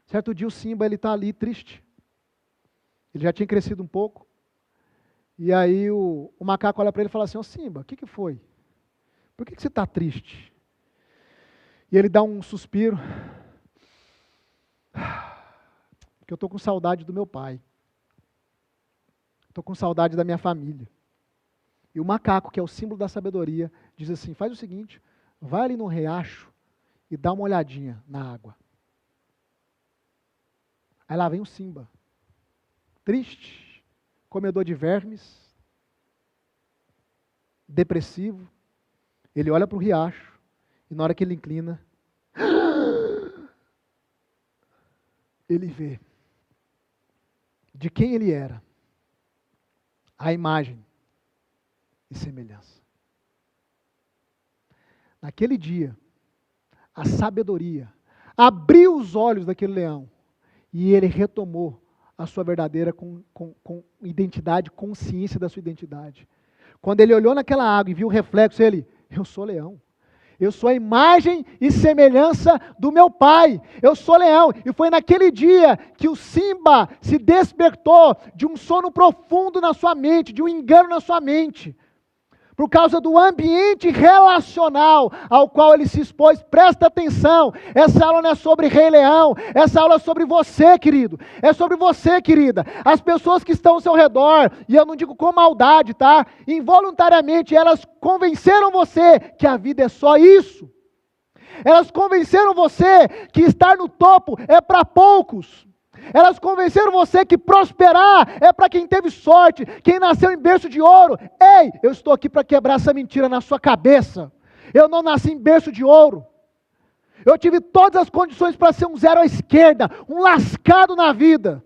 Certo dia o Simba, ele está ali triste. Ele já tinha crescido um pouco. E aí o macaco olha para ele e fala assim, ô Simba, o que foi? Por que você está triste? E ele dá um suspiro. Porque eu estou com saudade do meu pai. Estou com saudade da minha família. E o macaco, que é o símbolo da sabedoria, diz assim, faz o seguinte, vai ali no riacho e dá uma olhadinha na água. Aí lá vem o Simba. Triste, comedor de vermes. depressivo, ele olha para o riacho, e na hora que ele inclina, ele vê de quem ele era, a imagem e semelhança. Naquele dia, a sabedoria abriu os olhos daquele leão e ele retomou a sua verdadeira com identidade, consciência da sua identidade. Quando ele olhou naquela água e viu o reflexo, ele, eu sou leão. Eu sou a imagem e semelhança do meu pai. Eu sou leão. E foi naquele dia que o Simba se despertou de um sono profundo na sua mente, de um engano na sua mente. Por causa do ambiente relacional ao qual ele se expôs. Presta atenção, essa aula não é sobre Rei Leão, essa aula é sobre você, querido, é sobre você, querida. As pessoas que estão ao seu redor, e eu não digo com maldade, tá? Involuntariamente elas convenceram você que a vida é só isso. Elas convenceram você que estar no topo é para poucos. Elas convenceram você que prosperar é para quem teve sorte, quem nasceu em berço de ouro. Ei, eu estou aqui para quebrar essa mentira na sua cabeça. Eu não nasci em berço de ouro. Eu tive todas as condições para ser um zero à esquerda, um lascado na vida.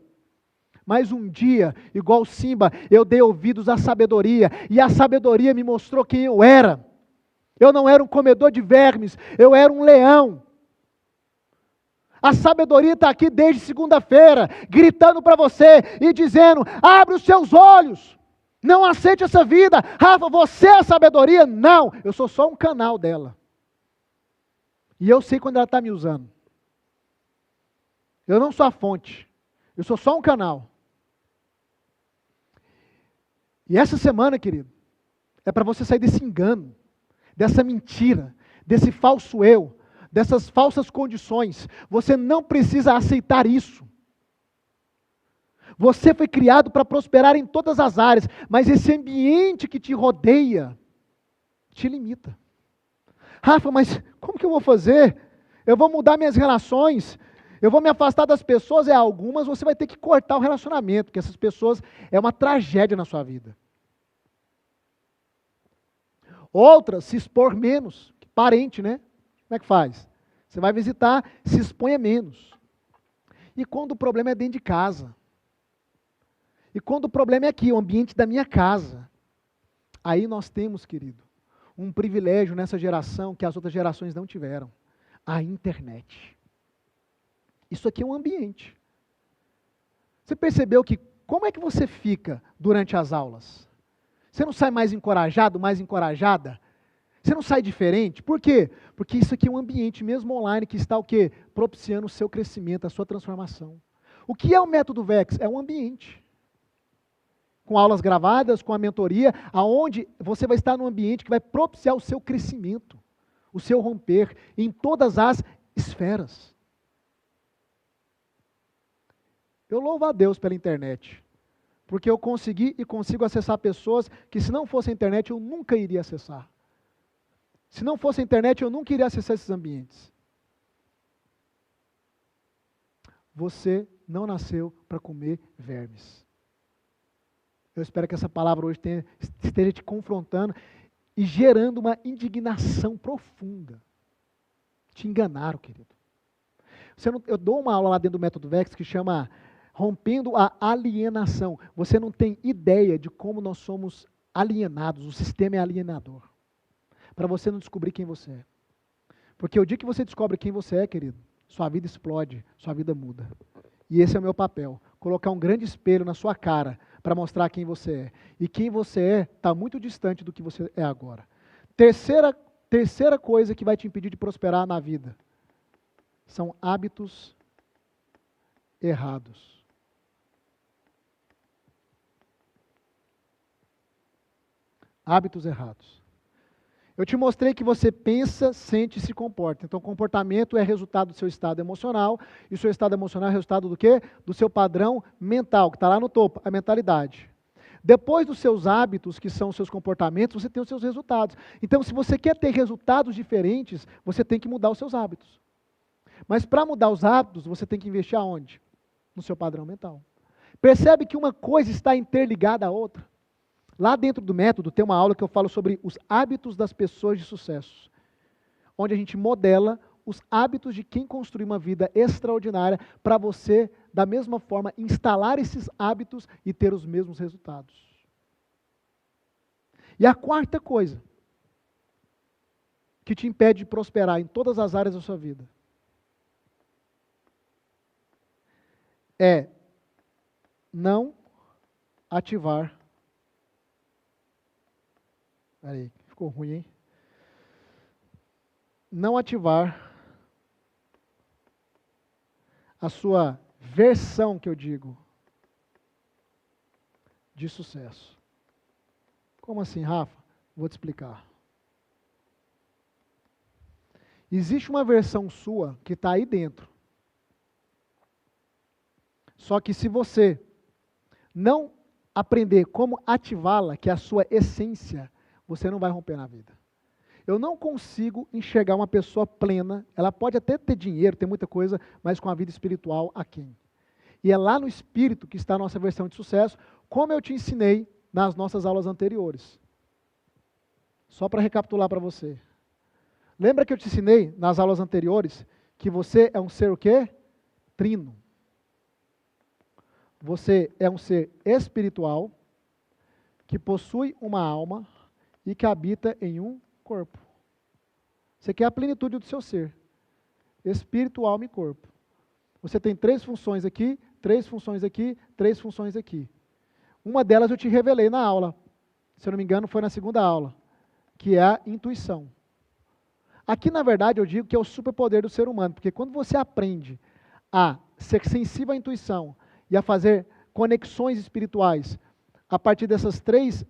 Mas um dia, igual Simba, eu dei ouvidos à sabedoria, e a sabedoria me mostrou quem eu era. Eu não era um comedor de vermes, eu era um leão. A sabedoria está aqui desde segunda-feira, gritando para você e dizendo, abre os seus olhos, não aceite essa vida. Rafa, você é a sabedoria? Não, eu sou só um canal dela. E eu sei quando ela está me usando. Eu não sou a fonte, eu sou só um canal. E essa semana, querido, é para você sair desse engano, dessa mentira, desse falso eu, dessas falsas condições. Você não precisa aceitar isso. Você foi criado para prosperar em todas as áreas, mas esse ambiente que te rodeia te limita. Rafa, mas como que eu vou fazer? Eu vou mudar minhas relações, eu vou me afastar das pessoas. Algumas você vai ter que cortar o relacionamento, porque essas pessoas é uma tragédia na sua vida. Outras, se expor menos, parente, né? Como é que faz? Você vai visitar, se exponha menos. E quando o problema é dentro de casa? E quando o problema é aqui, o ambiente da minha casa? Aí nós temos, querido, um privilégio nessa geração que as outras gerações não tiveram. A internet. Isso aqui é um ambiente. Você percebeu que como é que você fica durante as aulas? Você não sai mais encorajado, mais encorajada? Você não sai diferente? Por quê? Porque isso aqui é um ambiente, mesmo online, que está o quê? Propiciando o seu crescimento, a sua transformação. O que é o método VEX? É um ambiente. Com aulas gravadas, com a mentoria, aonde você vai estar num ambiente que vai propiciar o seu crescimento, o seu romper, em todas as esferas. Eu louvo a Deus pela internet, porque eu consegui e consigo acessar pessoas que, se não fosse a internet, eu nunca iria acessar. Se não fosse a internet, eu nunca iria acessar esses ambientes. Você não nasceu para comer vermes. Eu espero que essa palavra hoje esteja te confrontando e gerando uma indignação profunda. Te enganaram, querido. Eu dou uma aula lá dentro do Método VEX que chama Rompendo a Alienação. Você não tem ideia de como nós somos alienados, o sistema é alienador. Para você não descobrir quem você é. Porque o dia que você descobre quem você é, querido, sua vida explode, sua vida muda. E esse é o meu papel, colocar um grande espelho na sua cara para mostrar quem você é. E quem você é está muito distante do que você é agora. Terceira coisa que vai te impedir de prosperar na vida são hábitos errados. Hábitos errados. Eu te mostrei que você pensa, sente e se comporta. Então, comportamento é resultado do seu estado emocional, e o seu estado emocional é resultado do quê? Do seu padrão mental, que está lá no topo, a mentalidade. Depois dos seus hábitos, que são os seus comportamentos, você tem os seus resultados. Então, se você quer ter resultados diferentes, você tem que mudar os seus hábitos. Mas para mudar os hábitos, você tem que investir aonde? No seu padrão mental. Percebe que uma coisa está interligada à outra? Lá dentro do método tem uma aula que eu falo sobre os hábitos das pessoas de sucesso, onde a gente modela os hábitos de quem construiu uma vida extraordinária para você, da mesma forma, instalar esses hábitos e ter os mesmos resultados. E a quarta coisa que te impede de prosperar em todas as áreas da sua vida é não ativar. Peraí, ficou ruim, hein? Não ativar a sua versão, que eu digo, de sucesso. Como assim, Rafa? Vou te explicar. Existe uma versão sua que está aí dentro. Só que se você não aprender como ativá-la, que é a sua essência, você não vai romper na vida. Eu não consigo enxergar uma pessoa plena, ela pode até ter dinheiro, ter muita coisa, mas com a vida espiritual aquém. E é lá no espírito que está a nossa versão de sucesso, como eu te ensinei nas nossas aulas anteriores. Só para recapitular para você. Lembra que eu te ensinei nas aulas anteriores que você é um ser o quê? Trino. Você é um ser espiritual que possui uma alma e que habita em um corpo. Você quer a plenitude do seu ser. Espírito, alma e corpo. Você tem 3 funções aqui, 3 funções aqui, 3 funções aqui. Uma delas eu te revelei na aula. Se eu não me engano, foi na segunda aula. Que é a intuição. Aqui, na verdade, eu digo que é o superpoder do ser humano. Porque quando você aprende a ser sensível à intuição e a fazer conexões espirituais a partir dessas 3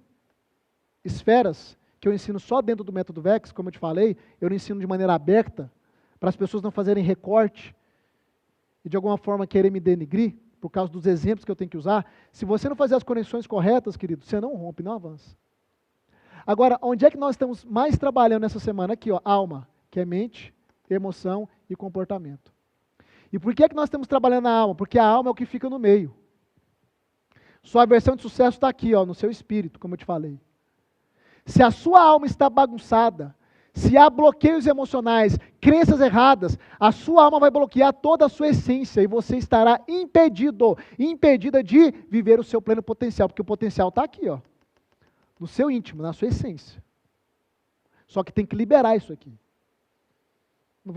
esferas, que eu ensino só dentro do método VEX, como eu te falei, eu não ensino de maneira aberta, para as pessoas não fazerem recorte e de alguma forma querer me denigrir, por causa dos exemplos que eu tenho que usar. Se você não fazer as conexões corretas, querido, você não rompe, não avança. Agora, onde é que nós estamos mais trabalhando nessa semana? Aqui, ó, alma, que é mente, emoção e comportamento. E por que é que nós estamos trabalhando na alma? Porque a alma é o que fica no meio. Sua versão de sucesso está aqui, ó, no seu espírito, como eu te falei. Se a sua alma está bagunçada, se há bloqueios emocionais, crenças erradas, a sua alma vai bloquear toda a sua essência e você estará impedida de viver o seu pleno potencial, porque o potencial está aqui, ó, no seu íntimo, na sua essência. Só que tem que liberar isso aqui. Não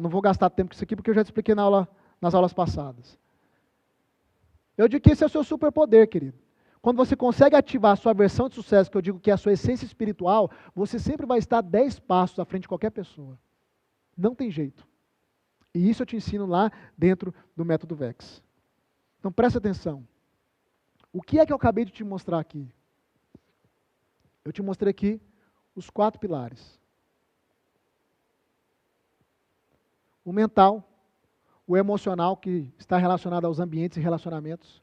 vou gastar tempo com isso aqui, porque eu já te expliquei nas aulas passadas. Eu digo que esse é o seu superpoder, querido. Quando você consegue ativar a sua versão de sucesso, que eu digo que é a sua essência espiritual, você sempre vai estar 10 passos à frente de qualquer pessoa. Não tem jeito. E isso eu te ensino lá dentro do método VEX. Então presta atenção. O que é que eu acabei de te mostrar aqui? Eu te mostrei aqui os 4 pilares. O mental, o emocional, que está relacionado aos ambientes e relacionamentos,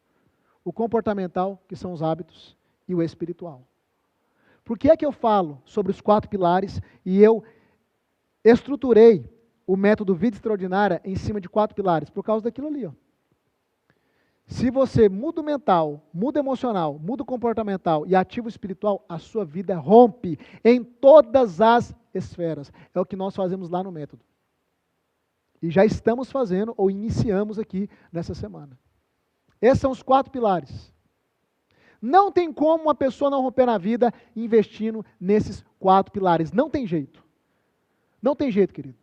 o comportamental, que são os hábitos, e o espiritual. Por que é que eu falo sobre os 4 pilares e eu estruturei o método Vida Extraordinária em cima de 4 pilares? Por causa daquilo ali, ó. Se você muda o mental, muda o emocional, muda o comportamental e ativa o espiritual, a sua vida rompe em todas as esferas. É o que nós fazemos lá no método. E já estamos fazendo, ou iniciamos aqui nessa semana. Esses são os 4 pilares. Não tem como uma pessoa não romper na vida investindo nesses 4 pilares. Não tem jeito. Não tem jeito, querido.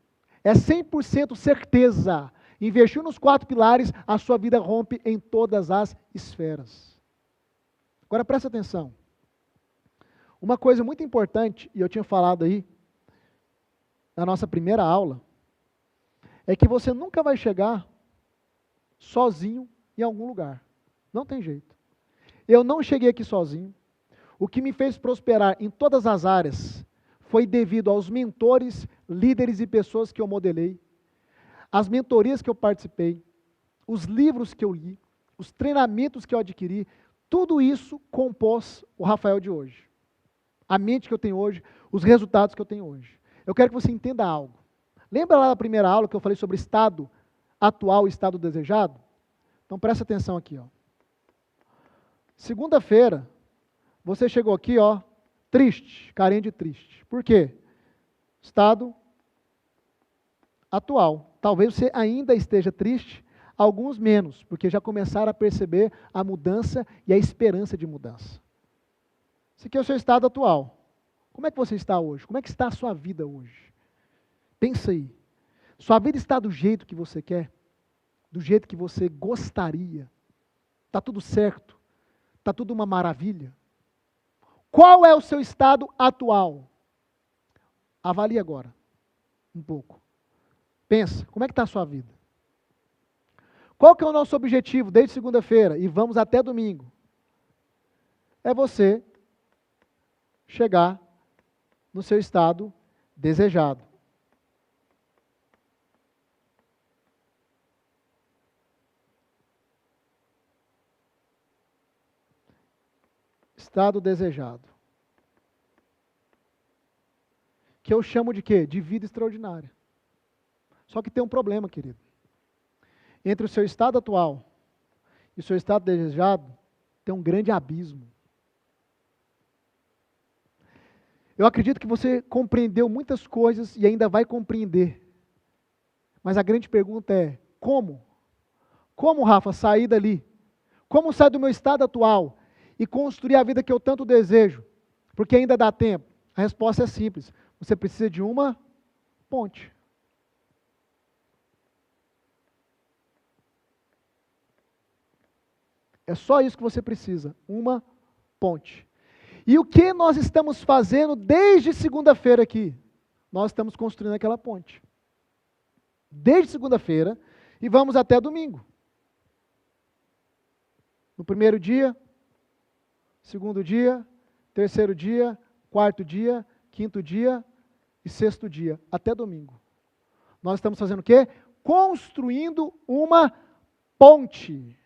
É 100% certeza. Investir nos 4 pilares, a sua vida rompe em todas as esferas. Agora presta atenção. Uma coisa muito importante, e eu tinha falado aí na nossa primeira aula, é que você nunca vai chegar sozinho em algum lugar. Não tem jeito. Eu não cheguei aqui sozinho. O que me fez prosperar em todas as áreas foi devido aos mentores, líderes e pessoas que eu modelei, as mentorias que eu participei, os livros que eu li, os treinamentos que eu adquiri, tudo isso compôs o Rafael de hoje. A mente que eu tenho hoje, os resultados que eu tenho hoje. Eu quero que você entenda algo. Lembra lá da primeira aula que eu falei sobre estado atual e estado desejado? Então presta atenção aqui, ó. Segunda-feira, Você chegou aqui, ó, triste, carinha de triste. Por quê? Estado atual. Talvez você ainda esteja triste, alguns menos, porque já começaram a perceber a mudança e a esperança de mudança. Esse aqui é o seu estado atual. Como é que você está hoje? Como é que está a sua vida hoje? Pensa aí. Sua vida está do jeito que você quer? Do jeito que você gostaria? Está tudo certo? Está tudo uma maravilha? Qual é o seu estado atual? Avalie agora, um pouco. Pensa, como é que está a sua vida? Qual que é o nosso objetivo desde segunda-feira e vamos até domingo? É você chegar no seu estado desejado. Estado desejado. Que eu chamo de quê? De vida extraordinária. Só que tem um problema, querido. Entre o seu estado atual e o seu estado desejado, tem um grande abismo. Eu acredito que você compreendeu muitas coisas e ainda vai compreender. Mas a grande pergunta é, como? Como, Rafa, sair dali? Como sair do meu estado atual e construir a vida que eu tanto desejo? Porque ainda dá tempo. A resposta é simples. Você precisa de uma ponte. É só isso que você precisa, uma ponte. E o que nós estamos fazendo desde segunda-feira aqui? Nós estamos construindo aquela ponte. Desde segunda-feira e vamos até domingo. No primeiro dia, segundo dia, terceiro dia, quarto dia, quinto dia e sexto dia, até domingo. Nós estamos fazendo o quê? Construindo uma ponte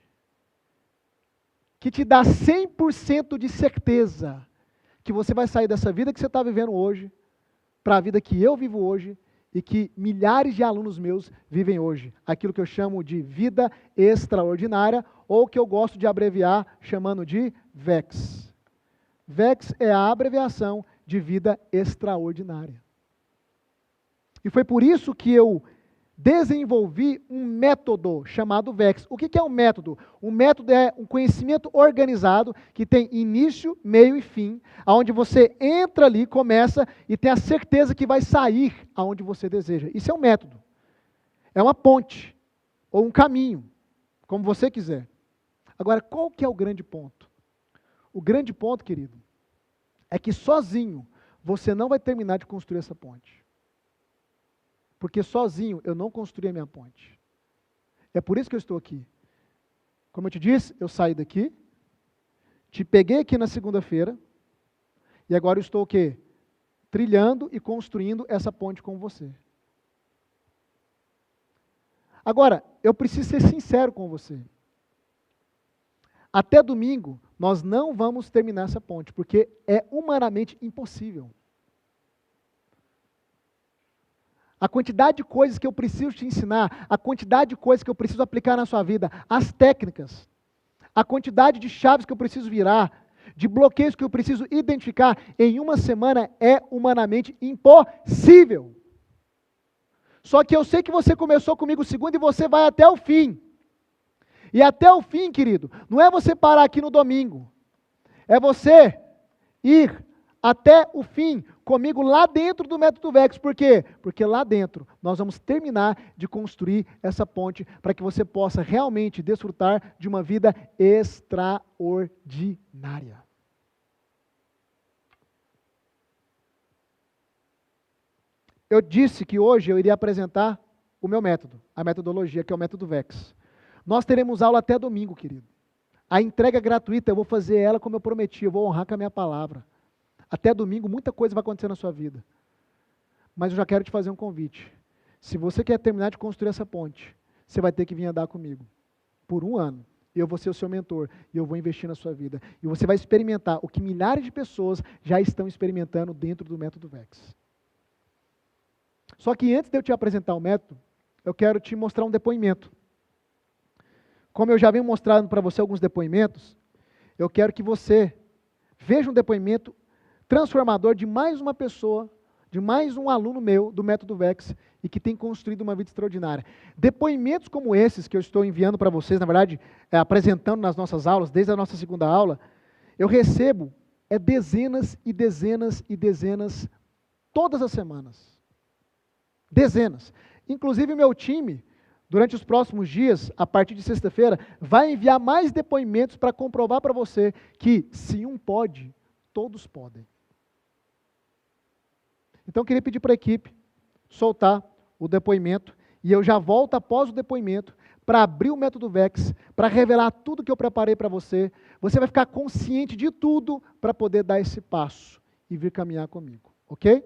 que te dá 100% de certeza que você vai sair dessa vida que você está vivendo hoje para a vida que eu vivo hoje e que milhares de alunos meus vivem hoje. Aquilo que eu chamo de vida extraordinária ou que eu gosto de abreviar chamando de VEX. VEX é a abreviação de vida extraordinária. E foi por isso que eu desenvolvi um método chamado VEX. O que é um método? Um método é um conhecimento organizado que tem início, meio e fim, onde você entra ali, começa e tem a certeza que vai sair aonde você deseja. Isso é um método. É uma ponte, ou um caminho, como você quiser. Agora, qual que é o grande ponto? O grande ponto, querido, é que sozinho você não vai terminar de construir essa ponte. Porque sozinho eu não construí a minha ponte. É por isso que eu estou aqui. Como eu te disse, eu saí daqui, te peguei aqui na segunda-feira, e agora eu estou o quê? Trilhando e construindo essa ponte com você. Agora, eu preciso ser sincero com você. Até domingo, nós não vamos terminar essa ponte, porque é humanamente impossível. A quantidade de coisas que eu preciso te ensinar, a quantidade de coisas que eu preciso aplicar na sua vida, as técnicas, a quantidade de chaves que eu preciso virar, de bloqueios que eu preciso identificar, em uma semana é humanamente impossível. Só que eu sei que você começou comigo segunda e você vai até o fim. E até o fim, querido, não é você parar aqui no domingo, é você ir até o fim comigo lá dentro do método VEX. Por quê? Porque lá dentro nós vamos terminar de construir essa ponte para que você possa realmente desfrutar de uma vida extraordinária. Eu disse que hoje eu iria apresentar o meu método, a metodologia, que é o método VEX. Nós teremos aula até domingo, querido. A entrega gratuita, eu vou fazer ela como eu prometi, eu vou honrar com a minha palavra. Até domingo, muita coisa vai acontecer na sua vida. Mas eu já quero te fazer um convite. Se você quer terminar de construir essa ponte, você vai ter que vir andar comigo. Por 1 ano. Eu vou ser o seu mentor e eu vou investir na sua vida. E você vai experimentar o que milhares de pessoas já estão experimentando dentro do método VEX. Só que antes de eu te apresentar o método, eu quero te mostrar um depoimento. Como eu já venho mostrando para você alguns depoimentos, eu quero que você veja um depoimento transformador de mais uma pessoa, de mais um aluno meu do Método VEX e que tem construído uma vida extraordinária. Depoimentos como esses que eu estou enviando para vocês, na verdade, apresentando nas nossas aulas, desde a nossa segunda aula, eu recebo dezenas e dezenas e dezenas todas as semanas. Dezenas. Inclusive o meu time, durante os próximos dias, a partir de sexta-feira, vai enviar mais depoimentos para comprovar para você que se um pode, todos podem. Então eu queria pedir para a equipe soltar o depoimento e eu já volto após o depoimento para abrir o Método VEX, para revelar tudo que eu preparei para você. Você vai ficar consciente de tudo para poder dar esse passo e vir caminhar comigo, ok?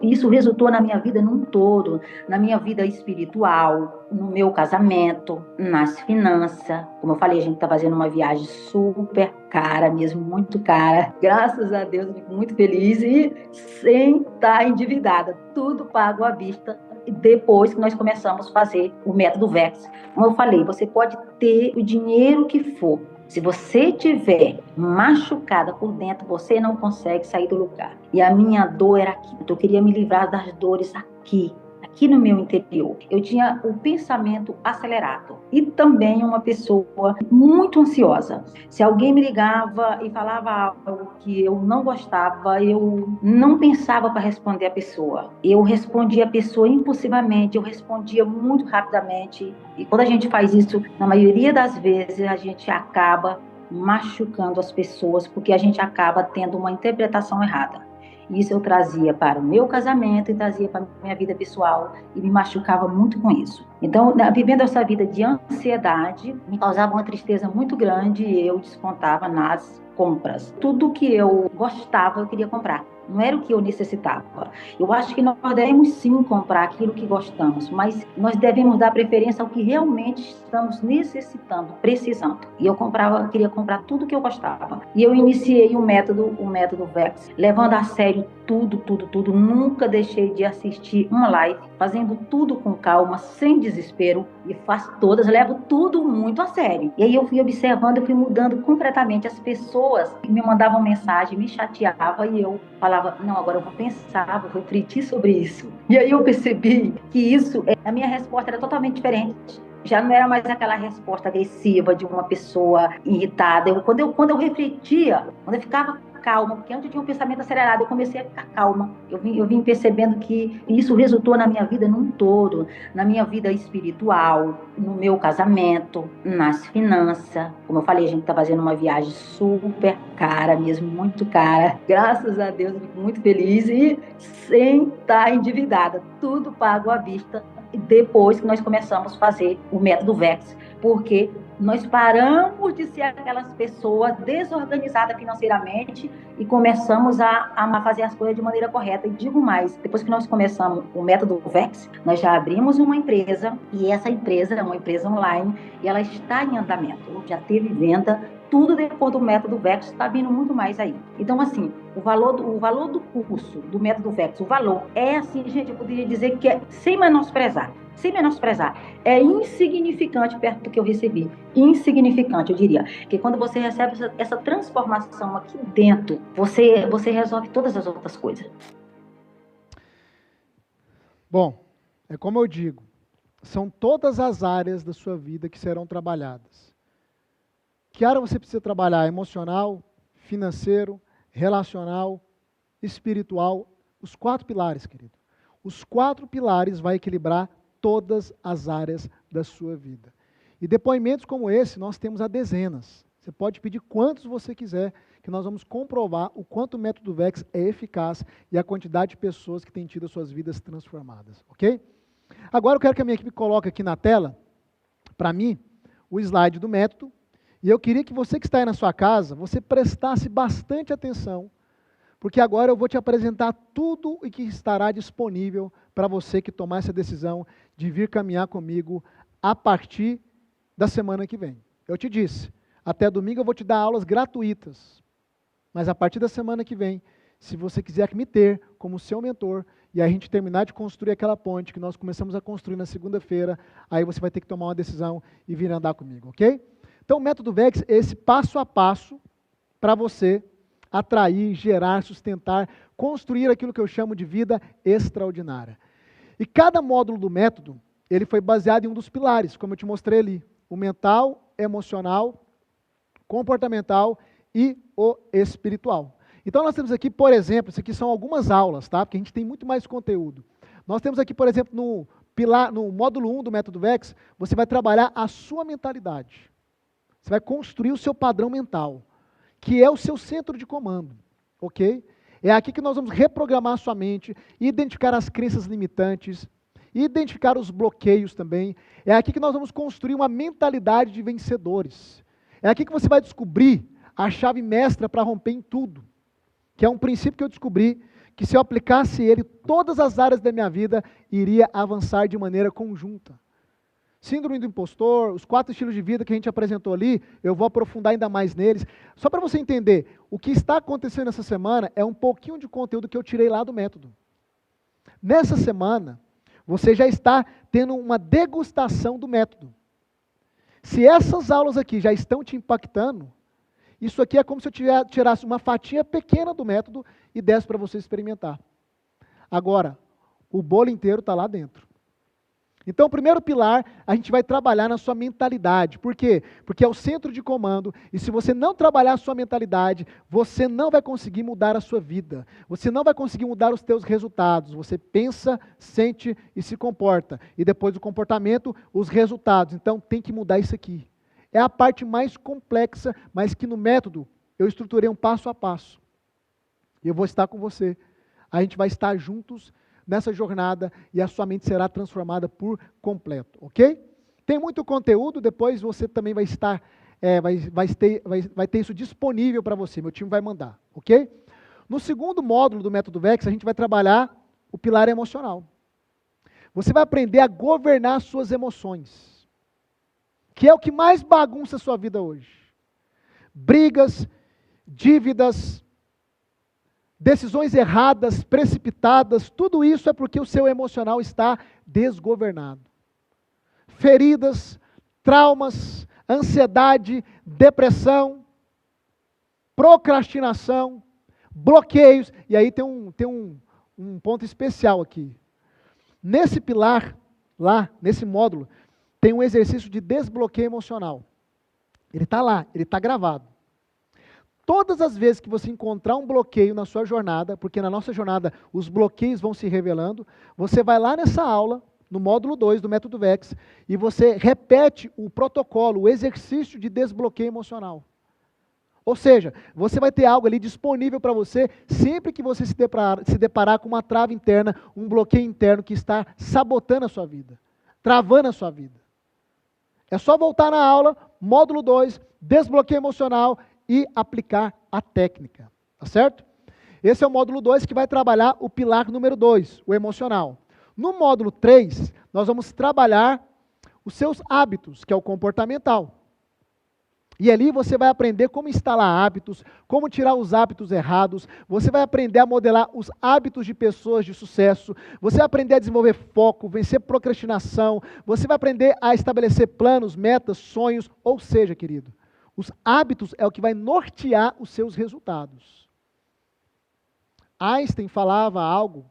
Isso resultou na minha vida num todo, na minha vida espiritual, no meu casamento, nas finanças. Como eu falei, a gente está fazendo uma viagem super cara mesmo, muito cara. Graças a Deus, eu fico muito feliz e sem estar endividada. Tudo pago à vista. Depois que nós começamos a fazer o Método VEX. Como eu falei, você pode ter o dinheiro que for. Se você estiver machucada por dentro, você não consegue sair do lugar. E a minha dor era aqui. Eu queria me livrar das dores aqui no meu interior. Eu tinha o pensamento acelerado e também uma pessoa muito ansiosa. Se alguém me ligava e falava algo que eu não gostava, eu não pensava para responder a pessoa. Eu respondia a pessoa impulsivamente, eu respondia muito rapidamente. E quando a gente faz isso, na maioria das vezes, a gente acaba machucando as pessoas, porque a gente acaba tendo uma interpretação errada. Isso eu trazia para o meu casamento e trazia para a minha vida pessoal e me machucava muito com isso. Então, vivendo essa vida de ansiedade, me causava uma tristeza muito grande e eu descontava nas compras. Tudo que eu gostava, eu queria comprar. Não era o que eu necessitava. Eu acho que nós devemos sim comprar aquilo que gostamos, mas nós devemos dar preferência ao que realmente estamos necessitando, precisando. E eu queria comprar tudo que eu gostava. E eu iniciei o método VEX, levando a sério tudo. Nunca deixei de assistir uma live, fazendo tudo com calma, sem desespero, e faço todas, levo tudo muito a sério. E aí eu fui observando, eu fui mudando completamente. As pessoas me mandavam mensagem, me chateavam, e eu falava, não, agora eu vou pensar, vou refletir sobre isso. E aí eu percebi que a minha resposta era totalmente diferente. Já não era mais aquela resposta agressiva de uma pessoa irritada. Quando eu refletia, quando eu ficava calma, porque antes eu tinha um pensamento acelerado, eu comecei a ficar calma. Eu vim percebendo que isso resultou na minha vida num todo, na minha vida espiritual, no meu casamento, nas finanças. Como eu falei, a gente está fazendo uma viagem super cara mesmo, muito cara. Graças a Deus, eu fico muito feliz e sem estar endividada. Tudo pago à vista. Depois que nós começamos a fazer o Método VEX, porque nós paramos de ser aquelas pessoas desorganizadas financeiramente e começamos a fazer as coisas de maneira correta. E digo mais, depois que nós começamos o Método VEX, nós já abrimos uma empresa, e essa empresa é uma empresa online, e ela está em andamento, já teve venda, tudo depois do Método VEX, está vindo muito mais aí. Então, assim, o valor do curso, do Método VEX, o valor é assim, gente, eu poderia dizer que é sem menosprezar, é insignificante perto do que eu recebi. Insignificante, eu diria. Porque quando você recebe essa transformação aqui dentro, você resolve todas as outras coisas. Bom, é como eu digo, são todas as áreas da sua vida que serão trabalhadas. Que área você precisa trabalhar? Emocional, financeiro, relacional, espiritual, os 4 pilares, querido. Os 4 pilares vai equilibrar todas as áreas da sua vida. E depoimentos como esse, nós temos a dezenas. Você pode pedir quantos você quiser, que nós vamos comprovar o quanto o Método VEX é eficaz e a quantidade de pessoas que têm tido as suas vidas transformadas, ok? Agora eu quero que a minha equipe coloque aqui na tela, para mim, o slide do método, e eu queria que você que está aí na sua casa, você prestasse bastante atenção, porque agora eu vou te apresentar tudo o que estará disponível para você que tomar essa decisão de vir caminhar comigo a partir da semana que vem. Eu te disse, até domingo eu vou te dar aulas gratuitas, mas a partir da semana que vem, se você quiser me ter como seu mentor, e a gente terminar de construir aquela ponte que nós começamos a construir na segunda-feira, aí você vai ter que tomar uma decisão e vir andar comigo, ok? Então, o método VEX é esse passo a passo para você atrair, gerar, sustentar, construir aquilo que eu chamo de vida extraordinária. E cada módulo do método, ele foi baseado em um dos pilares, como eu te mostrei ali, o mental, emocional, comportamental e o espiritual. Então nós temos aqui, por exemplo, isso aqui são algumas aulas, tá? Porque a gente tem muito mais conteúdo. Nós temos aqui, por exemplo, no módulo 1 do método VEX, você vai trabalhar a sua mentalidade. Você vai construir o seu padrão mental, que é o seu centro de comando, ok? É aqui que nós vamos reprogramar a sua mente, identificar as crenças limitantes, identificar os bloqueios também. É aqui que nós vamos construir uma mentalidade de vencedores. É aqui que você vai descobrir a chave mestra para romper em tudo, que é um princípio que eu descobri, que se eu aplicasse ele, todas as áreas da minha vida iria avançar de maneira conjunta. Síndrome do impostor, os 4 estilos de vida que a gente apresentou ali, eu vou aprofundar ainda mais neles. Só para você entender, o que está acontecendo essa semana é um pouquinho de conteúdo que eu tirei lá do método. Nessa semana, você já está tendo uma degustação do método. Se essas aulas aqui já estão te impactando, isso aqui é como se eu tirasse uma fatia pequena do método e desse para você experimentar. Agora, o bolo inteiro está lá dentro. Então, o primeiro pilar, a gente vai trabalhar na sua mentalidade. Por quê? Porque é o centro de comando, e se você não trabalhar a sua mentalidade, você não vai conseguir mudar a sua vida. Você não vai conseguir mudar os teus resultados. Você pensa, sente e se comporta. E depois do comportamento, os resultados. Então, tem que mudar isso aqui. É a parte mais complexa, mas que no método eu estruturei um passo a passo. E eu vou estar com você. A gente vai estar juntos nessa jornada e a sua mente será transformada por completo, ok? Tem muito conteúdo, depois você também vai estar, vai ter isso disponível para você, meu time vai mandar, ok? No segundo módulo do método VEX, a gente vai trabalhar o pilar emocional. Você vai aprender a governar suas emoções, que é o que mais bagunça a sua vida hoje. Brigas, dívidas, decisões erradas, precipitadas, tudo isso é porque o seu emocional está desgovernado. Feridas, traumas, ansiedade, depressão, procrastinação, bloqueios, e aí tem um ponto especial aqui. Nesse pilar, lá, nesse módulo, tem um exercício de desbloqueio emocional. Ele está lá, ele está gravado. Todas as vezes que você encontrar um bloqueio na sua jornada, porque na nossa jornada os bloqueios vão se revelando, você vai lá nessa aula, no módulo 2 do método VEX, e você repete o protocolo, o exercício de desbloqueio emocional. Ou seja, você vai ter algo ali disponível para você sempre que você se deparar com uma trava interna, um bloqueio interno que está sabotando a sua vida, travando a sua vida. É só voltar na aula, módulo 2, desbloqueio emocional, e aplicar a técnica, tá certo? Esse é o módulo 2 que vai trabalhar o pilar número 2, o emocional. No módulo 3, nós vamos trabalhar os seus hábitos, que é o comportamental. E ali você vai aprender como instalar hábitos, como tirar os hábitos errados, você vai aprender a modelar os hábitos de pessoas de sucesso, você vai aprender a desenvolver foco, vencer procrastinação, você vai aprender a estabelecer planos, metas, sonhos, ou seja, querido, os hábitos é o que vai nortear os seus resultados. Einstein falava algo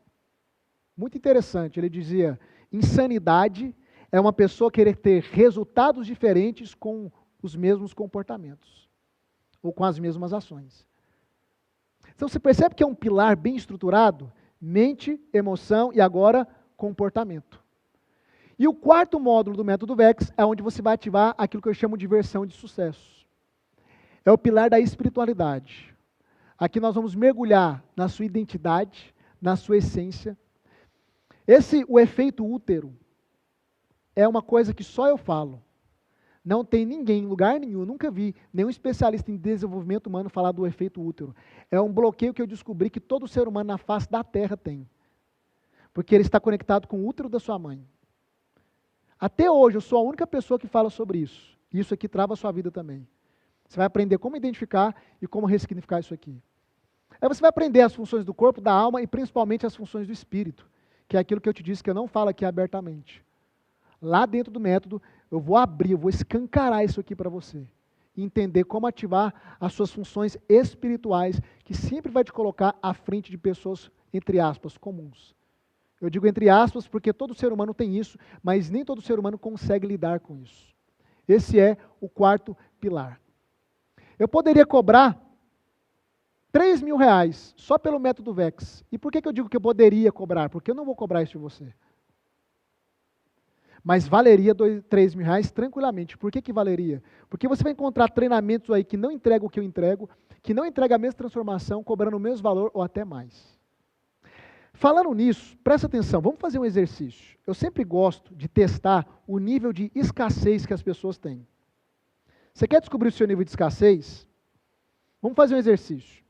muito interessante. Ele dizia, insanidade é uma pessoa querer ter resultados diferentes com os mesmos comportamentos, ou com as mesmas ações. Então você percebe que é um pilar bem estruturado? Mente, emoção e agora comportamento. E o quarto módulo do método VEX é onde você vai ativar aquilo que eu chamo de versão de sucesso. É o pilar da espiritualidade. Aqui nós vamos mergulhar na sua identidade, na sua essência. O efeito útero é uma coisa que só eu falo. Não tem ninguém, em lugar nenhum, nunca vi nenhum especialista em desenvolvimento humano falar do efeito útero. É um bloqueio que eu descobri que todo ser humano na face da Terra tem. Porque ele está conectado com o útero da sua mãe. Até hoje eu sou a única pessoa que fala sobre isso. Isso aqui trava a sua vida também. Você vai aprender como identificar e como ressignificar isso aqui. Aí você vai aprender as funções do corpo, da alma e principalmente as funções do espírito, que é aquilo que eu te disse que eu não falo aqui abertamente. Lá dentro do método, eu vou abrir, eu vou escancarar isso aqui para você. e entender como ativar as suas funções espirituais, que sempre vai te colocar à frente de pessoas, entre aspas, comuns. Eu digo entre aspas porque todo ser humano tem isso, mas nem todo ser humano consegue lidar com isso. Esse é o quarto pilar. Eu poderia cobrar R$3.000 só pelo método VEX. E por que eu digo que eu poderia cobrar? Porque eu não vou cobrar isso de você. Mas valeria R$3.000 tranquilamente. Por que valeria? Porque você vai encontrar treinamentos aí que não entregam o que eu entrego, que não entregam a mesma transformação, cobrando o mesmo valor ou até mais. Falando nisso, presta atenção, vamos fazer um exercício. Eu sempre gosto de testar o nível de escassez que as pessoas têm. Você quer descobrir o seu nível de escassez? Vamos fazer um exercício.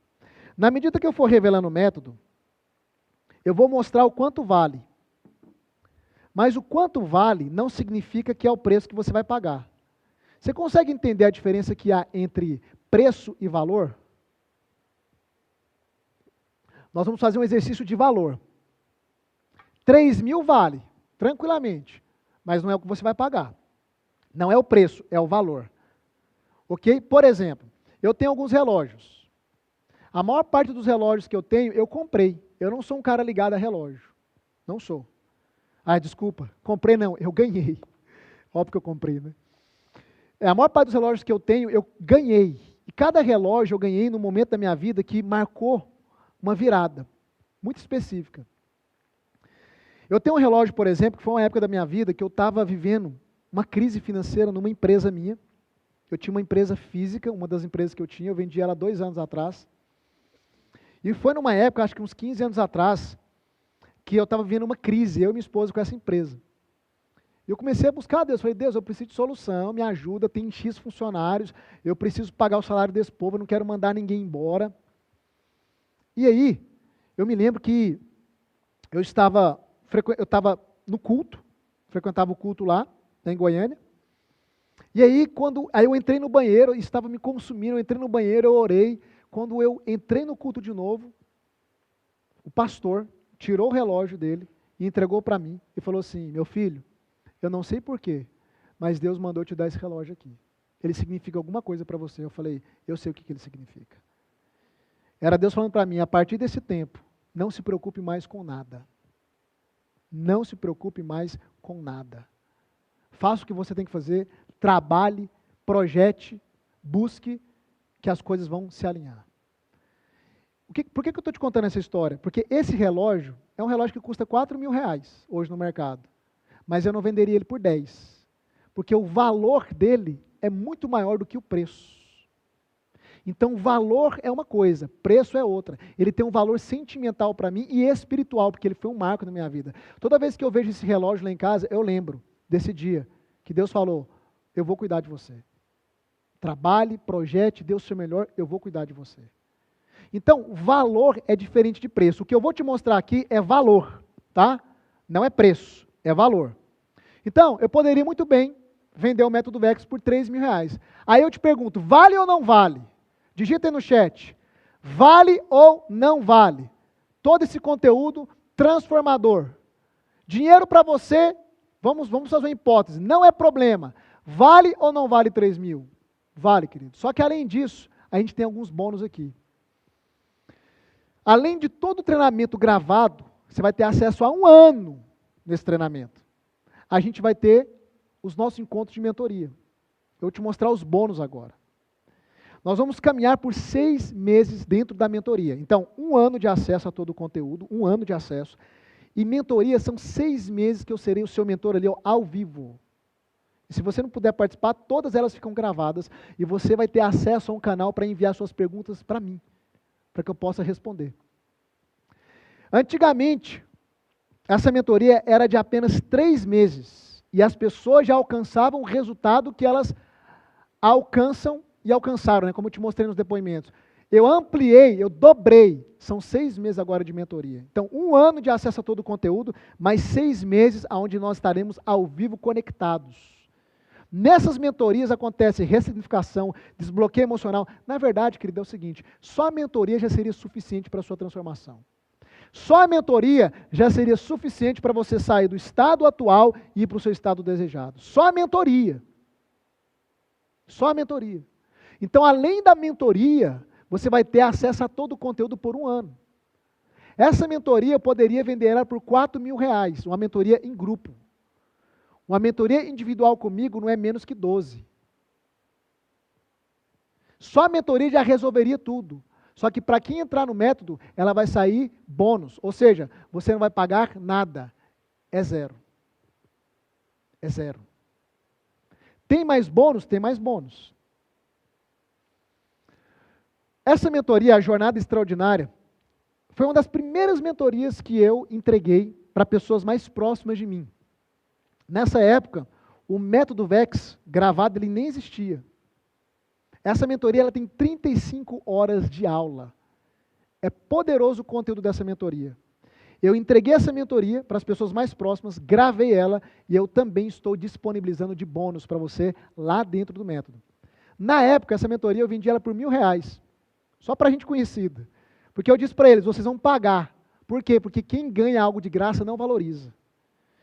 Na medida que eu for revelando o método, eu vou mostrar o quanto vale. Mas o quanto vale não significa que é o preço que você vai pagar. Você consegue entender a diferença que há entre preço e valor? Nós vamos fazer um exercício de valor. 3.000 vale, tranquilamente, mas não é o que você vai pagar. Não é o preço, é o valor. Ok? Por exemplo, eu tenho alguns relógios. A maior parte dos relógios que eu tenho, eu comprei. Eu não sou um cara ligado a relógio. Não sou. Ah, desculpa, comprei não, eu ganhei. Óbvio que eu comprei, né? A maior parte dos relógios que eu tenho, eu ganhei. E cada relógio eu ganhei num momento da minha vida que marcou uma virada muito específica. Eu tenho um relógio, por exemplo, que foi uma época da minha vida que eu estava vivendo uma crise financeira numa empresa minha. Eu tinha uma empresa física, uma das empresas que eu tinha, eu vendi ela há 2 anos atrás. E foi numa época, acho que uns 15 anos atrás, que eu estava vivendo uma crise, eu e minha esposa, com essa empresa. Eu comecei a buscar a Deus, falei, Deus, eu preciso de solução, me ajuda, tem X funcionários, eu preciso pagar o salário desse povo, eu não quero mandar ninguém embora. E aí, eu me lembro que eu estava no culto, frequentava o culto lá, em Goiânia. E aí, eu entrei no banheiro, estava me consumindo, eu entrei no banheiro, eu orei. Quando eu entrei no culto de novo, o pastor tirou o relógio dele e entregou para mim e falou assim, meu filho, eu não sei porquê, mas Deus mandou te dar esse relógio aqui. Ele significa alguma coisa para você. Eu falei, eu sei o que ele significa. Era Deus falando para mim, a partir desse tempo, não se preocupe mais com nada. Não se preocupe mais com nada. Faça o que você tem que fazer, trabalhe, projete, busque, que as coisas vão se alinhar. Por que eu estou te contando essa história? Porque esse relógio é um relógio que custa R$4.000 hoje no mercado. Mas eu não venderia ele por 10. Porque o valor dele é muito maior do que o preço. Então, valor é uma coisa, preço é outra. Ele tem um valor sentimental para mim e espiritual, porque ele foi um marco na minha vida. Toda vez que eu vejo esse relógio lá em casa, eu lembro desse dia que Deus falou, eu vou cuidar de você. Trabalhe, projete, dê o seu melhor, eu vou cuidar de você. Então, valor é diferente de preço. O que eu vou te mostrar aqui é valor, tá? Não é preço, é valor. Então, eu poderia muito bem vender o método VEX por R$3.000. Aí eu te pergunto, vale ou não vale? Digita aí no chat, vale ou não vale? Todo esse conteúdo transformador. Dinheiro para você, vamos fazer uma hipótese, não é problema. Vale ou não vale 3.000? Vale, querido. Só que além disso, a gente tem alguns bônus aqui. Além de todo o treinamento gravado, você vai ter acesso a 1 ano nesse treinamento. A gente vai ter os nossos encontros de mentoria. Eu vou te mostrar os bônus agora. Nós vamos caminhar por 6 meses dentro da mentoria. Então, 1 ano de acesso a todo o conteúdo, 1 ano de acesso. E mentoria são 6 meses que eu serei o seu mentor ali ao vivo. E se você não puder participar, todas elas ficam gravadas e você vai ter acesso a um canal para enviar suas perguntas para mim, para que eu possa responder. Antigamente, essa mentoria era de apenas 3 meses e as pessoas já alcançavam o resultado que elas alcançam e alcançaram, né, como eu te mostrei nos depoimentos. Eu ampliei, eu dobrei, são 6 meses agora de mentoria. Então, 1 ano de acesso a todo o conteúdo, mais 6 meses onde nós estaremos ao vivo conectados. Nessas mentorias acontece ressignificação, desbloqueio emocional. Na verdade, querido, é o seguinte, só a mentoria já seria suficiente para a sua transformação. Só a mentoria já seria suficiente para você sair do estado atual e ir para o seu estado desejado. Só a mentoria. Só a mentoria. Então, além da mentoria, você vai ter acesso a todo o conteúdo por um ano. Essa mentoria eu poderia vender ela por R$4.000, uma mentoria em grupo. Uma mentoria individual comigo não é menos que 12. Só a mentoria já resolveria tudo. Só que para quem entrar no método, ela vai sair bônus. Ou seja, você não vai pagar nada. É zero. É zero. Tem mais bônus? Tem mais bônus. Essa mentoria, a Jornada Extraordinária, foi uma das primeiras mentorias que eu entreguei para pessoas mais próximas de mim. Nessa época, o método VEX gravado ele nem existia. Essa mentoria ela tem 35 horas de aula. É poderoso o conteúdo dessa mentoria. Eu entreguei essa mentoria para as pessoas mais próximas, gravei ela e eu também estou disponibilizando de bônus para você lá dentro do método. Na época, essa mentoria eu vendi ela por R$1.000, só para gente conhecida. Porque eu disse para eles, vocês vão pagar. Por quê? Porque quem ganha algo de graça não valoriza.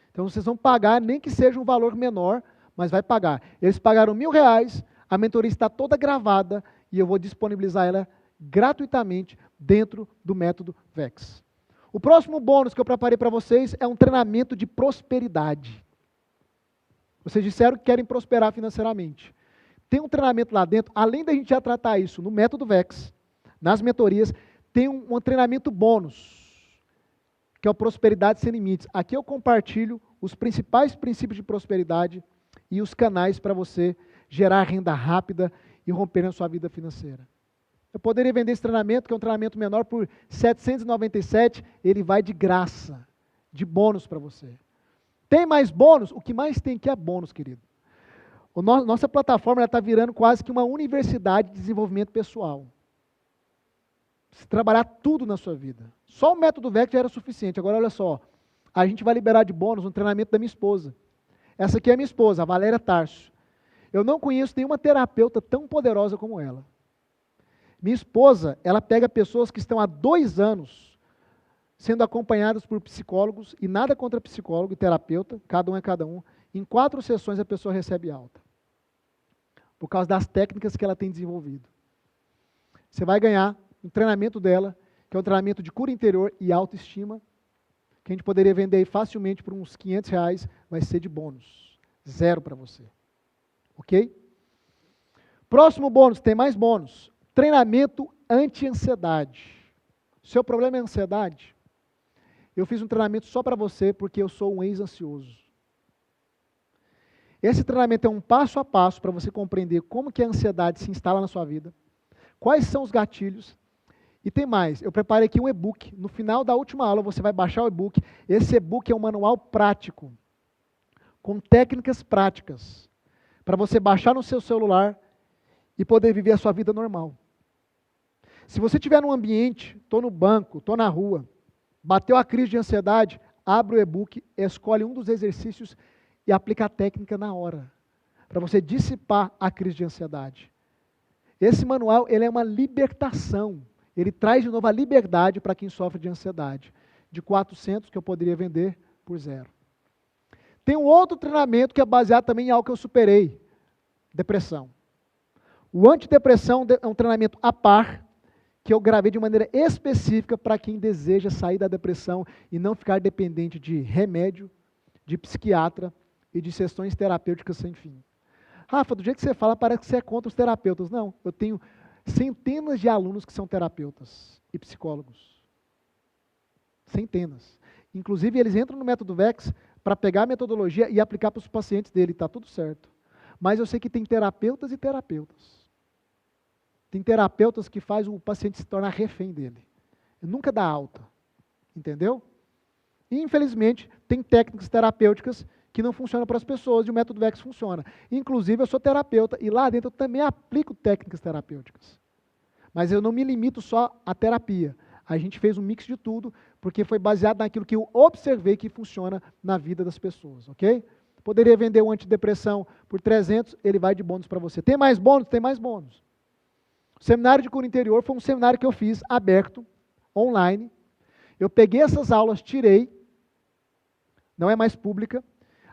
Então vocês vão pagar, nem que seja um valor menor, mas vai pagar. Eles pagaram R$1.000, a mentoria está toda gravada e eu vou disponibilizar ela gratuitamente dentro do método VEX. O próximo bônus que eu preparei para vocês é um treinamento de prosperidade. Vocês disseram que querem prosperar financeiramente. Tem um treinamento lá dentro, além da gente já tratar isso no método VEX, nas mentorias, tem um treinamento bônus, que é o Prosperidade Sem Limites. Aqui eu compartilho os principais princípios de prosperidade e os canais para você gerar renda rápida e romper na sua vida financeira. Eu poderia vender esse treinamento, que é um treinamento menor, por R$ 797, ele vai de graça, de bônus para você. Tem mais bônus? O que mais tem aqui é bônus, querido. Nossa plataforma está virando quase que uma universidade de desenvolvimento pessoal. Você trabalhar tudo na sua vida. Só o método VEX já era suficiente. Agora, olha só, a gente vai liberar de bônus um treinamento da minha esposa. Essa aqui é a minha esposa, a Valéria Tarso. Eu não conheço nenhuma terapeuta tão poderosa como ela. Minha esposa, ela pega pessoas que estão há 2 anos sendo acompanhadas por psicólogos, e nada contra psicólogo e terapeuta, cada um é cada um. Em 4 sessões a pessoa recebe alta. Por causa das técnicas que ela tem desenvolvido. Você vai ganhar um treinamento dela, que é um treinamento de cura interior e autoestima, que a gente poderia vender aí facilmente por uns R$500, vai ser de bônus. 0 para você. Ok? Próximo bônus, tem mais bônus. Treinamento anti-ansiedade. Seu problema é ansiedade? Eu fiz um treinamento só para você, porque eu sou um ex-ansioso. Esse treinamento é um passo a passo para você compreender como que a ansiedade se instala na sua vida, quais são os gatilhos, e tem mais, eu preparei aqui um e-book. No final da última aula você vai baixar o e-book. Esse e-book é um manual prático, com técnicas práticas, para você baixar no seu celular e poder viver a sua vida normal. Se você estiver num ambiente, estou no banco, estou na rua, bateu a crise de ansiedade, abre o e-book, escolhe um dos exercícios e aplica a técnica na hora, para você dissipar a crise de ansiedade. Esse manual ele é uma libertação. Ele traz de novo a liberdade para quem sofre de ansiedade. De 400 que eu poderia vender por 0. Tem um outro treinamento que é baseado também em algo que eu superei. Depressão. O antidepressão é um treinamento à par, que eu gravei de maneira específica para quem deseja sair da depressão e não ficar dependente de remédio, de psiquiatra e de sessões terapêuticas sem fim. Rafa, do jeito que você fala, parece que você é contra os terapeutas. Não, eu tenho centenas de alunos que são terapeutas e psicólogos. Centenas. Inclusive, eles entram no método VEX para pegar a metodologia e aplicar para os pacientes dele, está tudo certo. Mas eu sei que tem terapeutas e terapeutas. Tem terapeutas que faz o paciente se tornar refém dele. Nunca dá alta. Entendeu? E, infelizmente, tem técnicas terapêuticas que não funcionam para as pessoas e o método VEX funciona. Inclusive, eu sou terapeuta e lá dentro eu também aplico técnicas terapêuticas. Mas eu não me limito só à terapia. A gente fez um mix de tudo, porque foi baseado naquilo que eu observei que funciona na vida das pessoas, ok? Poderia vender um antidepressão por 300, ele vai de bônus para você. Tem mais bônus? Tem mais bônus. O seminário de cura interior foi um seminário que eu fiz aberto, online. Eu peguei essas aulas, tirei, não é mais pública.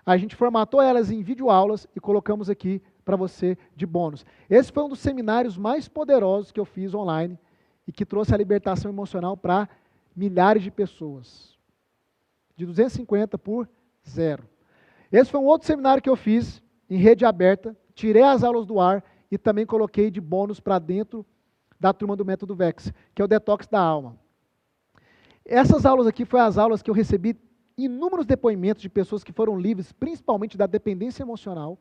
A gente formatou elas em videoaulas e colocamos aqui para você de bônus. Esse foi um dos seminários mais poderosos que eu fiz online e que trouxe a libertação emocional para milhares de pessoas. De 250 por 0. Esse foi um outro seminário que eu fiz em rede aberta, tirei as aulas do ar e também coloquei de bônus para dentro da turma do Método VEX, que é o Detox da Alma. Essas aulas aqui foram as aulas que eu recebi inúmeros depoimentos de pessoas que foram livres, principalmente da dependência emocional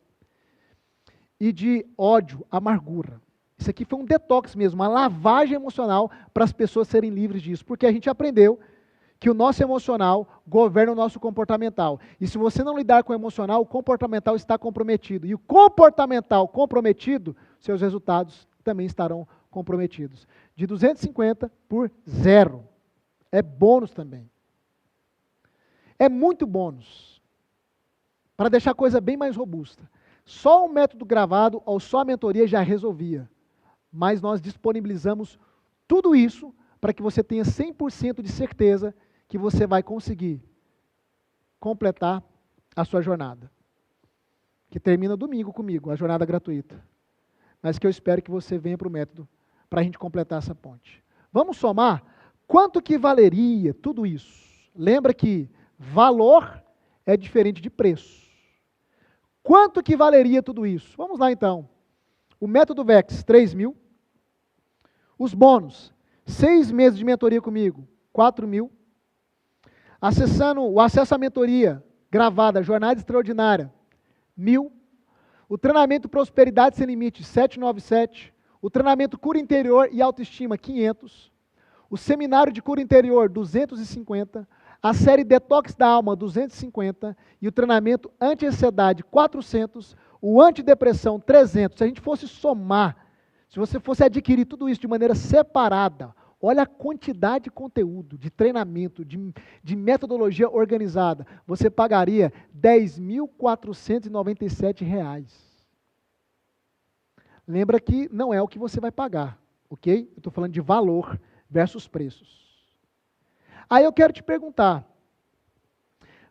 e de ódio, amargura. Isso aqui foi um detox mesmo, uma lavagem emocional para as pessoas serem livres disso, porque a gente aprendeu que o nosso emocional governa o nosso comportamental. E se você não lidar com o emocional, o comportamental está comprometido. E o comportamental comprometido, seus resultados também estarão comprometidos. De 250 por 0. É bônus também. É muito bônus. Para deixar a coisa bem mais robusta. Só o método gravado ou só a mentoria já resolvia. Mas nós disponibilizamos tudo isso para que você tenha 100% de certeza que você vai conseguir completar a sua jornada. Que termina domingo comigo, a jornada gratuita. Mas que eu espero que você venha para o método para a gente completar essa ponte. Vamos somar? Quanto que valeria tudo isso? Lembra que valor é diferente de preço. Quanto que valeria tudo isso? Vamos lá então. O método VEX, 3 mil. Os bônus, 6 meses de mentoria comigo, 4 mil. Acessando o acesso à mentoria gravada, jornada extraordinária, 1.000. O treinamento Prosperidade Sem Limite, 797. O treinamento Cura Interior e Autoestima, 500. O seminário de Cura Interior, 250. A série Detox da Alma, 250. E o treinamento Anti-Ansiedade, 400. O Antidepressão, 300. Se a gente fosse somar, se você fosse adquirir tudo isso de maneira separada, olha a quantidade de conteúdo, de treinamento, de metodologia organizada. Você pagaria R$ 10.497. Lembra que não é o que você vai pagar, ok? Eu estou falando de valor versus preços. Aí eu quero te perguntar,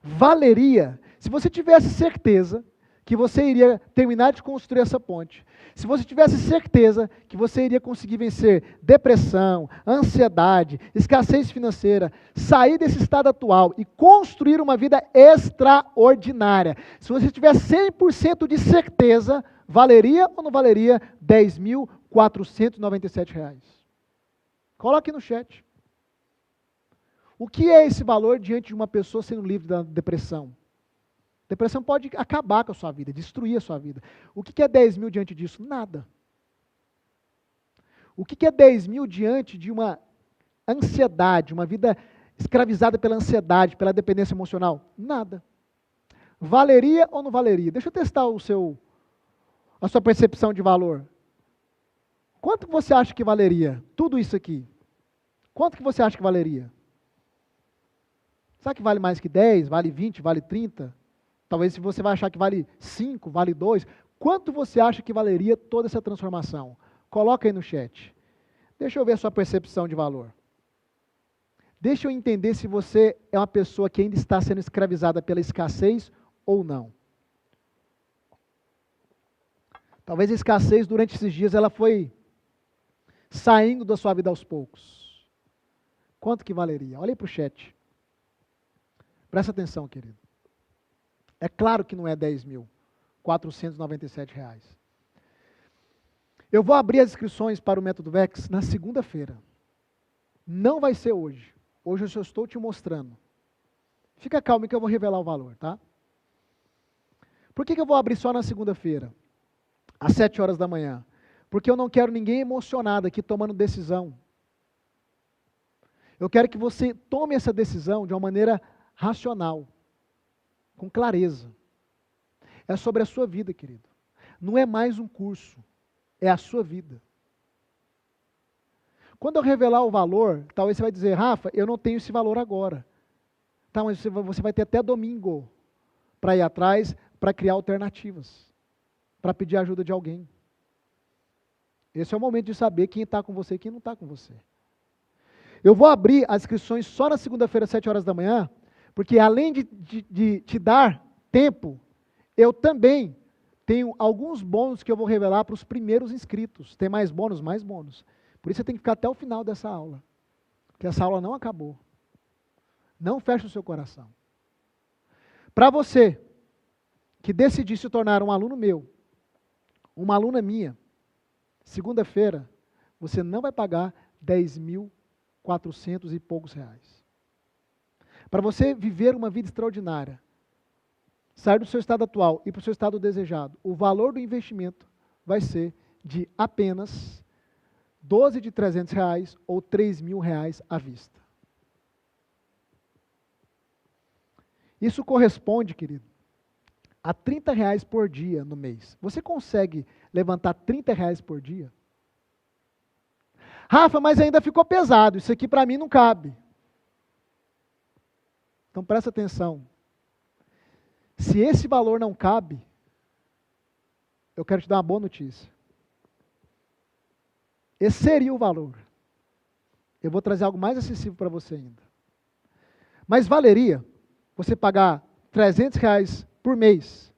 valeria, se você tivesse certeza que você iria terminar de construir essa ponte, se você tivesse certeza que você iria conseguir vencer depressão, ansiedade, escassez financeira, sair desse estado atual e construir uma vida extraordinária, se você tivesse 100% de certeza, valeria ou não valeria R$ 10.497? Coloque no chat. O que é esse valor diante de uma pessoa sendo livre da depressão? Depressão pode acabar com a sua vida, destruir a sua vida. O que é 10 mil diante disso? Nada. O que é 10 mil diante de uma ansiedade, uma vida escravizada pela ansiedade, pela dependência emocional? Nada. Valeria ou não valeria? Deixa eu testar a sua percepção de valor. Quanto você acha que valeria tudo isso aqui? Quanto que você acha que valeria? Será que vale mais que 10? Vale 20? Vale 30? Talvez se você vai achar que vale 5, vale 2. Quanto você acha que valeria toda essa transformação? Coloca aí no chat. Deixa eu ver a sua percepção de valor. Deixa eu entender se você é uma pessoa que ainda está sendo escravizada pela escassez ou não. Talvez a escassez durante esses dias ela foi saindo da sua vida aos poucos. Quanto que valeria? Olha aí para o chat. Presta atenção, querido. É claro que não é R$ 10.497. Eu vou abrir as inscrições para o Método VEX na segunda-feira. Não vai ser hoje. Hoje eu só estou te mostrando. Fica calmo que eu vou revelar o valor, tá? Por que eu vou abrir só na segunda-feira? Às 7 horas da manhã. Porque eu não quero ninguém emocionado aqui tomando decisão. Eu quero que você tome essa decisão de uma maneira racional. Com clareza. É sobre a sua vida, querido. Não é mais um curso, é a sua vida. Quando eu revelar o valor, talvez você vai dizer, Rafa, eu não tenho esse valor agora. Tá, mas você vai ter até domingo para ir atrás, para criar alternativas, para pedir ajuda de alguém. Esse é o momento de saber quem está com você e quem não está com você. Eu vou abrir as inscrições só na segunda-feira, às 7 horas da manhã, porque além de te dar tempo, eu também tenho alguns bônus que eu vou revelar para os primeiros inscritos. Tem mais bônus? Mais bônus. Por isso você tem que ficar até o final dessa aula. Porque essa aula não acabou. Não feche o seu coração. Para você que decidir se tornar um aluno meu, uma aluna minha, segunda-feira, você não vai pagar 10.400 e poucos reais. Para você viver uma vida extraordinária, sair do seu estado atual e para o seu estado desejado, o valor do investimento vai ser de apenas 12 de R$300 ou R$3.000 à vista. Isso corresponde, querido, a R$30 por dia no mês. Você consegue levantar R$30 por dia? Rafa, mas ainda ficou pesado, isso aqui para mim não cabe. Então presta atenção. Se esse valor não cabe, eu quero te dar uma boa notícia. Esse seria o valor. Eu vou trazer algo mais acessível para você ainda. Mas valeria você pagar R$300 por mês,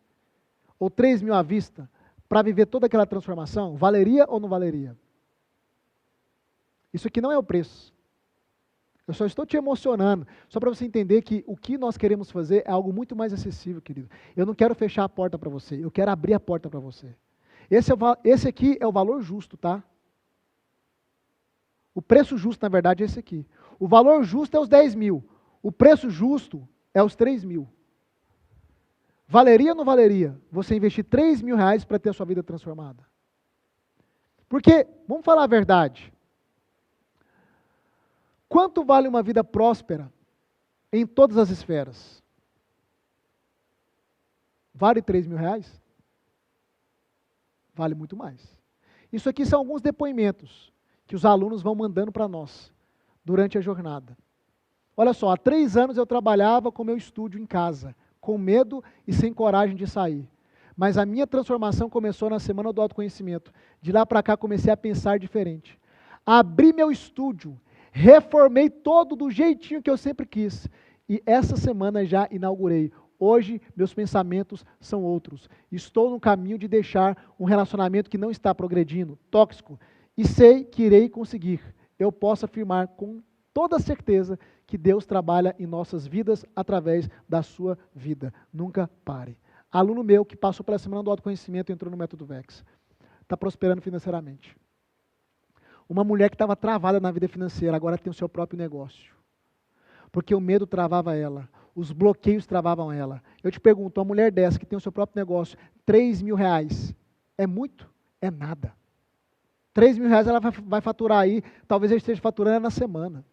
ou 3.000 à vista, para viver toda aquela transformação? Valeria ou não valeria? Isso aqui não é o preço. Eu só estou te emocionando, só para você entender que o que nós queremos fazer é algo muito mais acessível, querido. Eu não quero fechar a porta para você, eu quero abrir a porta para você. Esse aqui é o valor justo, tá? O preço justo, na verdade, é esse aqui. O valor justo é os 10.000. O preço justo é os 3.000. Valeria ou não valeria você investir R$3.000 para ter a sua vida transformada? Porque, vamos falar a verdade, quanto vale uma vida próspera em todas as esferas? Vale R$3.000? Vale muito mais. Isso aqui são alguns depoimentos que os alunos vão mandando para nós durante a jornada. Olha só, há 3 anos eu trabalhava com meu estúdio em casa, com medo e sem coragem de sair. Mas a minha transformação começou na Semana do Autoconhecimento. De lá para cá comecei a pensar diferente. Abri meu estúdio, reformei todo do jeitinho que eu sempre quis. E essa semana já inaugurei. Hoje meus pensamentos são outros. Estou no caminho de deixar um relacionamento que não está progredindo, tóxico. E sei que irei conseguir. Eu posso afirmar com toda certeza que Deus trabalha em nossas vidas através da sua vida. Nunca pare. Aluno meu que passou pela Semana do Autoconhecimento e entrou no Método VEX. Está prosperando financeiramente. Uma mulher que estava travada na vida financeira, agora tem o seu próprio negócio. Porque o medo travava ela. Os bloqueios travavam ela. Eu te pergunto, uma mulher dessa que tem o seu próprio negócio, R$3.000, é muito? É nada. R$3.000 ela vai faturar aí, talvez ela esteja faturando na semana.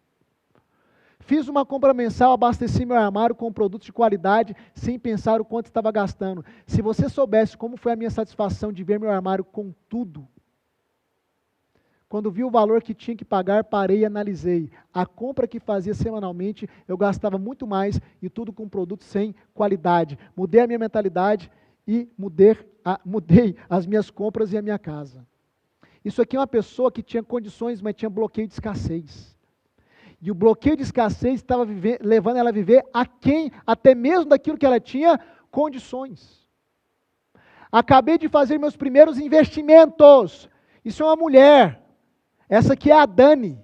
Fiz uma compra mensal, abasteci meu armário com produtos de qualidade, sem pensar o quanto estava gastando. Se você soubesse como foi a minha satisfação de ver meu armário com tudo, quando vi o valor que tinha que pagar, parei e analisei. A compra que fazia semanalmente, eu gastava muito mais e tudo com produtos sem qualidade. Mudei a minha mentalidade e mudei as minhas compras e a minha casa. Isso aqui é uma pessoa que tinha condições, mas tinha bloqueio de escassez. E o bloqueio de escassez estava levando ela a viver aquém, até mesmo daquilo que ela tinha condições. Acabei de fazer meus primeiros investimentos. Isso é uma mulher. Essa aqui é a Dani.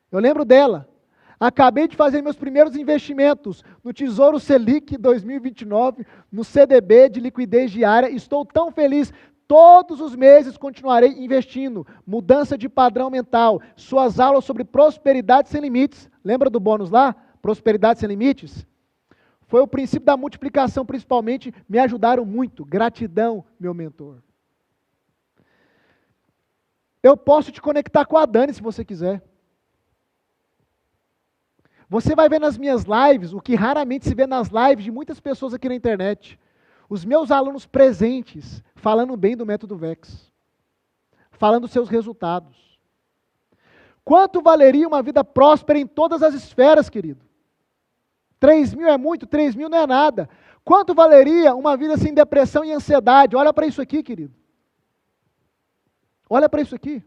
Eu lembro dela. Acabei de fazer meus primeiros investimentos no Tesouro Selic 2029, no CDB de liquidez diária. Estou tão feliz. Todos os meses continuarei investindo. Mudança de padrão mental. Suas aulas sobre prosperidade sem limites. Lembra do bônus lá? Prosperidade sem limites? Foi o princípio da multiplicação, principalmente, me ajudaram muito. Gratidão, meu mentor. Eu posso te conectar com a Dani, se você quiser. Você vai ver nas minhas lives, o que raramente se vê nas lives de muitas pessoas aqui na internet. Os meus alunos presentes, falando bem do Método VEX. Falando dos seus resultados. Quanto valeria uma vida próspera em todas as esferas, querido? 3.000 é muito, 3.000 não é nada. Quanto valeria uma vida sem depressão e ansiedade? Olha para isso aqui, querido. Olha para isso aqui.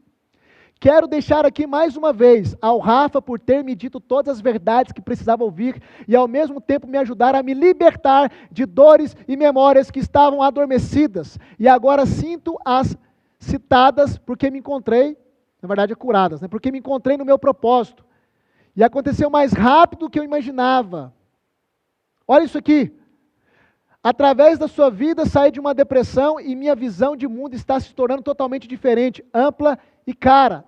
Quero deixar aqui mais uma vez ao Rafa por ter me dito todas as verdades que precisava ouvir e ao mesmo tempo me ajudar a me libertar de dores e memórias que estavam adormecidas e agora sinto as citadas porque me encontrei, na verdade curadas, né? Porque me encontrei no meu propósito e aconteceu mais rápido do que eu imaginava. Olha isso aqui. Através da sua vida saí de uma depressão e minha visão de mundo está se tornando totalmente diferente, ampla e clara.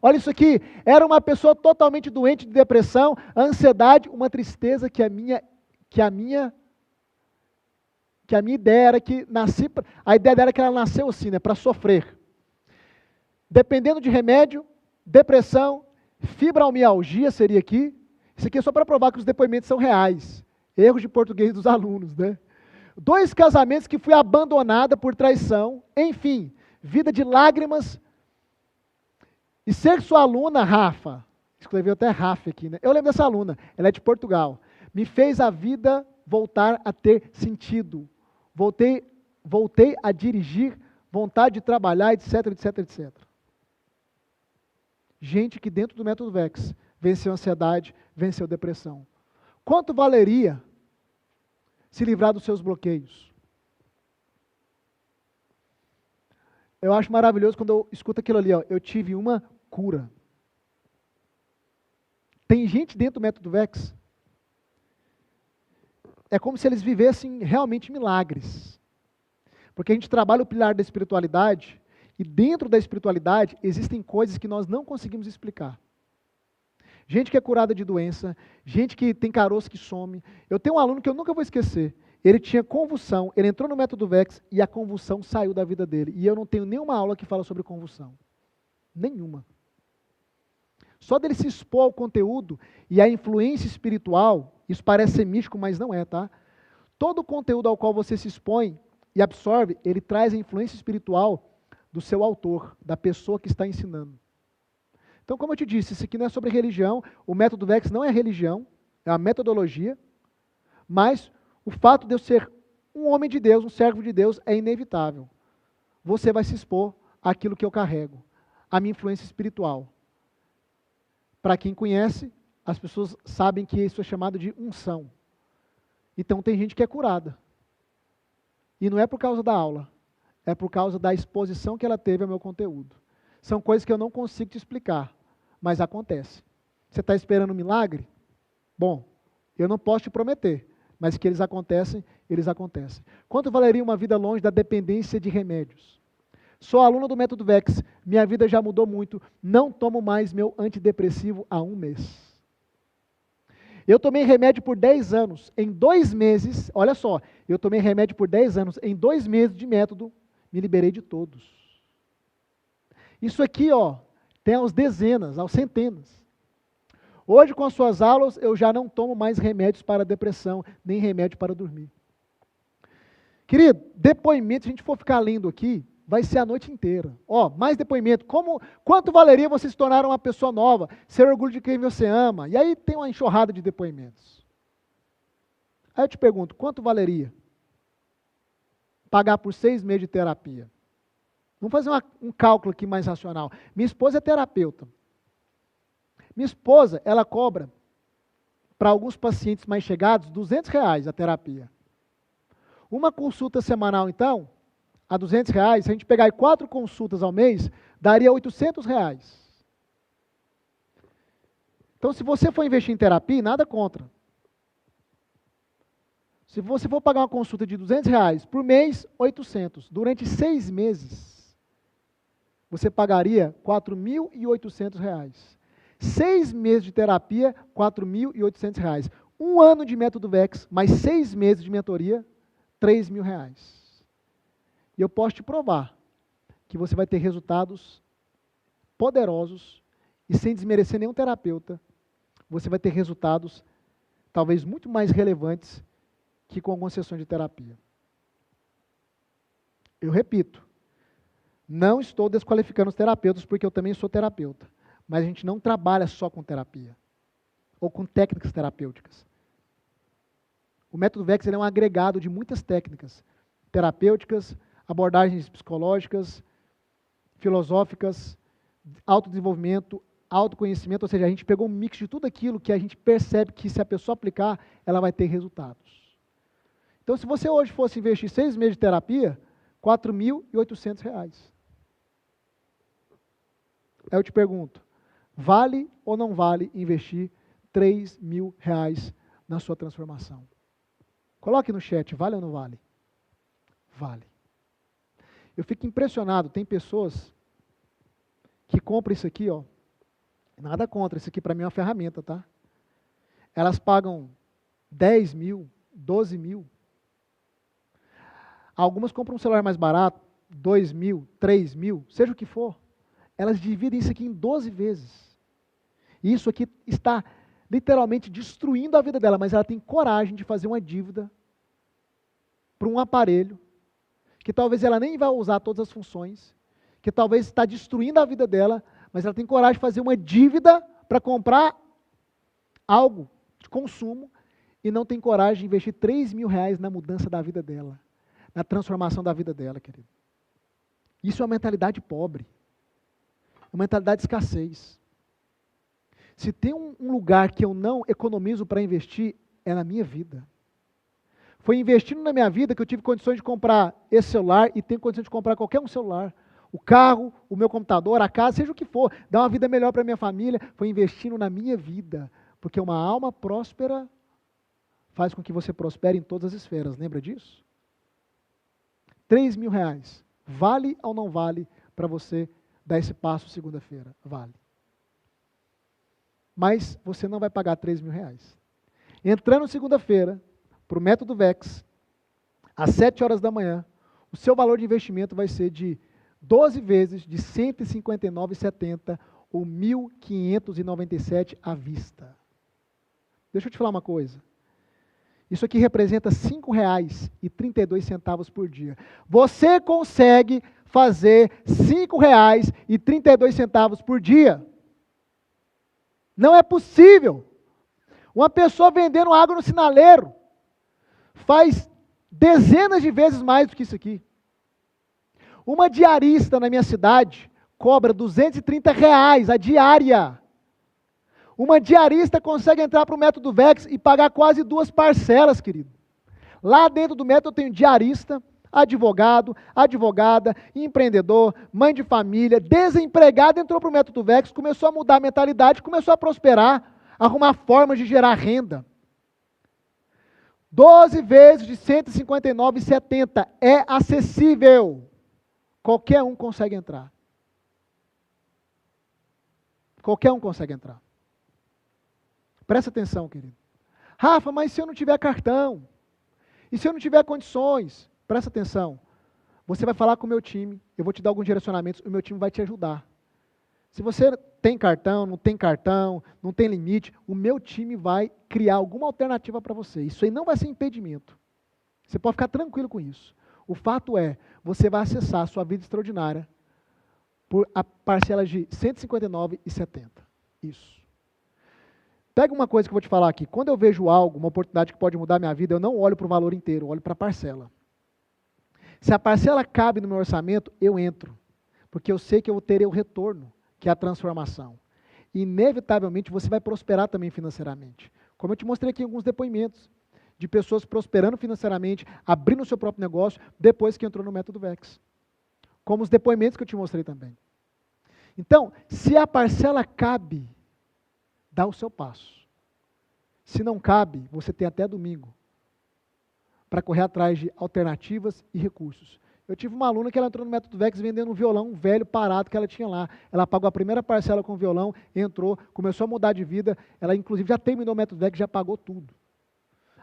Olha isso aqui, era uma pessoa totalmente doente de depressão, ansiedade, uma tristeza que a minha ideia era que a ideia dela era que ela nasceu assim, né, para sofrer. Dependendo de remédio, depressão, fibromialgia seria aqui. Isso aqui é só para provar que os depoimentos são reais. Erros de português dos alunos, né? 2 casamentos que fui abandonada por traição, enfim, vida de lágrimas. E ser sua aluna, Rafa, escreveu até Rafa aqui, né? Eu lembro dessa aluna, ela é de Portugal. Me fez a vida voltar a ter sentido. Voltei a dirigir, vontade de trabalhar, etc, etc, etc. Gente que dentro do método VEX venceu ansiedade, venceu depressão. Quanto valeria se livrar dos seus bloqueios? Eu acho maravilhoso quando eu escuto aquilo ali, ó, eu tive uma cura. Tem gente dentro do método VEX, é como se eles vivessem realmente milagres. Porque a gente trabalha o pilar da espiritualidade, e dentro da espiritualidade existem coisas que nós não conseguimos explicar. Gente que é curada de doença, gente que tem caroço que some. Eu tenho um aluno que eu nunca vou esquecer. Ele tinha convulsão, ele entrou no método VEX e a convulsão saiu da vida dele. E eu não tenho nenhuma aula que fala sobre convulsão. Nenhuma. Só dele se expor ao conteúdo e à influência espiritual, isso parece ser místico, mas não é, tá? Todo o conteúdo ao qual você se expõe e absorve, ele traz a influência espiritual do seu autor, da pessoa que está ensinando. Então, como eu te disse, isso aqui não é sobre religião, o método VEX não é religião, é uma metodologia, mas o fato de eu ser um homem de Deus, um servo de Deus, é inevitável. Você vai se expor àquilo que eu carrego, à minha influência espiritual. Para quem conhece, as pessoas sabem que isso é chamado de unção. Então tem gente que é curada. E não é por causa da aula, é por causa da exposição que ela teve ao meu conteúdo. São coisas que eu não consigo te explicar, mas acontece. Você está esperando um milagre? Bom, eu não posso te prometer, mas que eles acontecem, eles acontecem. Quanto valeria uma vida longe da dependência de remédios? Sou aluna do método VEX, minha vida já mudou muito, não tomo mais meu antidepressivo há 1 mês. Eu tomei remédio por 10 anos, em 2 meses, olha só, eu tomei remédio por 10 anos, em 2 meses de método, me liberei de todos. Isso aqui, ó, tem aos dezenas, aos centenas. Hoje, com as suas aulas, eu já não tomo mais remédios para depressão, nem remédio para dormir. Querido, depoimento, se a gente for ficar lendo aqui, vai ser a noite inteira. Ó, mais depoimento. Quanto valeria você se tornar uma pessoa nova, ser orgulho de quem você ama? E aí tem uma enxurrada de depoimentos. Aí eu te pergunto, quanto valeria pagar por 6 meses de terapia? Vamos fazer um cálculo aqui mais racional. Minha esposa é terapeuta. Minha esposa, ela cobra, para alguns pacientes mais chegados, R$200 a terapia. Uma consulta semanal, então, a R$200, se a gente pegar aí 4 consultas ao mês, daria R$800. Então, se você for investir em terapia, nada contra. Se você for pagar uma consulta de R$200 por mês, 800. Durante 6 meses, você pagaria R$4.800. 6 meses de terapia, R$4.800. 1 ano de método VEX, mais 6 meses de mentoria, R$3.000. E eu posso te provar que você vai ter resultados poderosos e sem desmerecer nenhum terapeuta, você vai ter resultados talvez muito mais relevantes que com algumas sessões de terapia. Eu repito, não estou desqualificando os terapeutas porque eu também sou terapeuta, mas a gente não trabalha só com terapia ou com técnicas terapêuticas. O método VEX é um agregado de muitas técnicas terapêuticas, abordagens psicológicas, filosóficas, autodesenvolvimento, autoconhecimento, ou seja, a gente pegou um mix de tudo aquilo que a gente percebe que se a pessoa aplicar, ela vai ter resultados. Então, se você hoje fosse investir 6 meses de terapia, R$ 4.800. Aí eu te pergunto, vale ou não vale investir R$ 3.000 na sua transformação? Coloque no chat, vale ou não vale? Vale. Eu fico impressionado, tem pessoas que compram isso aqui, ó. Nada contra, isso aqui para mim é uma ferramenta, tá? Elas pagam 10 mil, 12 mil. Algumas compram um celular mais barato, 2 mil, 3 mil, seja o que for. Elas dividem isso aqui em 12 vezes. E isso aqui está literalmente destruindo a vida dela, mas ela tem coragem de fazer uma dívida para um aparelho que talvez ela nem vá usar todas as funções, que talvez está destruindo a vida dela, mas ela tem coragem de fazer uma dívida para comprar algo de consumo e não tem coragem de investir R$ 3.000 na mudança da vida dela, na transformação da vida dela, querido. Isso é uma mentalidade pobre, uma mentalidade de escassez. Se tem um lugar que eu não economizo para investir, é na minha vida. Foi investindo na minha vida que eu tive condições de comprar esse celular e tenho condições de comprar qualquer um celular. O carro, o meu computador, a casa, seja o que for. Dar uma vida melhor para a minha família. Foi investindo na minha vida. Porque uma alma próspera faz com que você prospere em todas as esferas. Lembra disso? R$ 3.000. Vale ou não vale para você dar esse passo segunda-feira? Vale. Mas você não vai pagar R$ 3.000. Entrando segunda-feira, para o método VEX, às 7 horas da manhã, o seu valor de investimento vai ser de 12 vezes de R$ 159,70 ou R$ 1.597 à vista. Deixa eu te falar uma coisa. Isso aqui representa R$ 5,32 por dia. Você consegue fazer R$ 5,32 por dia. Não é possível. Uma pessoa vendendo água no sinaleiro faz dezenas de vezes mais do que isso aqui. Uma diarista na minha cidade cobra R$ 230 a diária. Uma diarista consegue entrar para o método VEX e pagar quase 2 parcelas, querido. Lá dentro do método eu tenho diarista, advogado, advogada, empreendedor, mãe de família, desempregado, entrou para o método VEX, começou a mudar a mentalidade, começou a prosperar, arrumar formas de gerar renda. 12 vezes de R$ 159,70 é acessível. Qualquer um consegue entrar. Qualquer um consegue entrar. Presta atenção, querido. Rafa, mas se eu não tiver cartão? E se eu não tiver condições? Presta atenção. Você vai falar com o meu time, eu vou te dar alguns direcionamentos, o meu time vai te ajudar. Se você tem cartão, não tem limite, o meu time vai criar alguma alternativa para você. Isso aí não vai ser impedimento. Você pode ficar tranquilo com isso. O fato é, você vai acessar a sua vida extraordinária por a parcela de R$ 159,70. Isso. Pega uma coisa que eu vou te falar aqui. Quando eu vejo algo, uma oportunidade que pode mudar a minha vida, eu não olho para o valor inteiro, eu olho para a parcela. Se a parcela cabe no meu orçamento, eu entro. Porque eu sei que eu terei o retorno, que é a transformação. Inevitavelmente, você vai prosperar também financeiramente. Como eu te mostrei aqui alguns depoimentos de pessoas prosperando financeiramente, abrindo o seu próprio negócio, depois que entrou no método VEX. Como os depoimentos que eu te mostrei também. Então, se a parcela cabe, dá o seu passo. Se não cabe, você tem até domingo para correr atrás de alternativas e recursos. Eu tive uma aluna que ela entrou no método VEX vendendo um violão velho parado que ela tinha lá. Ela pagou a primeira parcela com o violão, entrou, começou a mudar de vida. Ela, inclusive, já terminou o método VEX, já pagou tudo.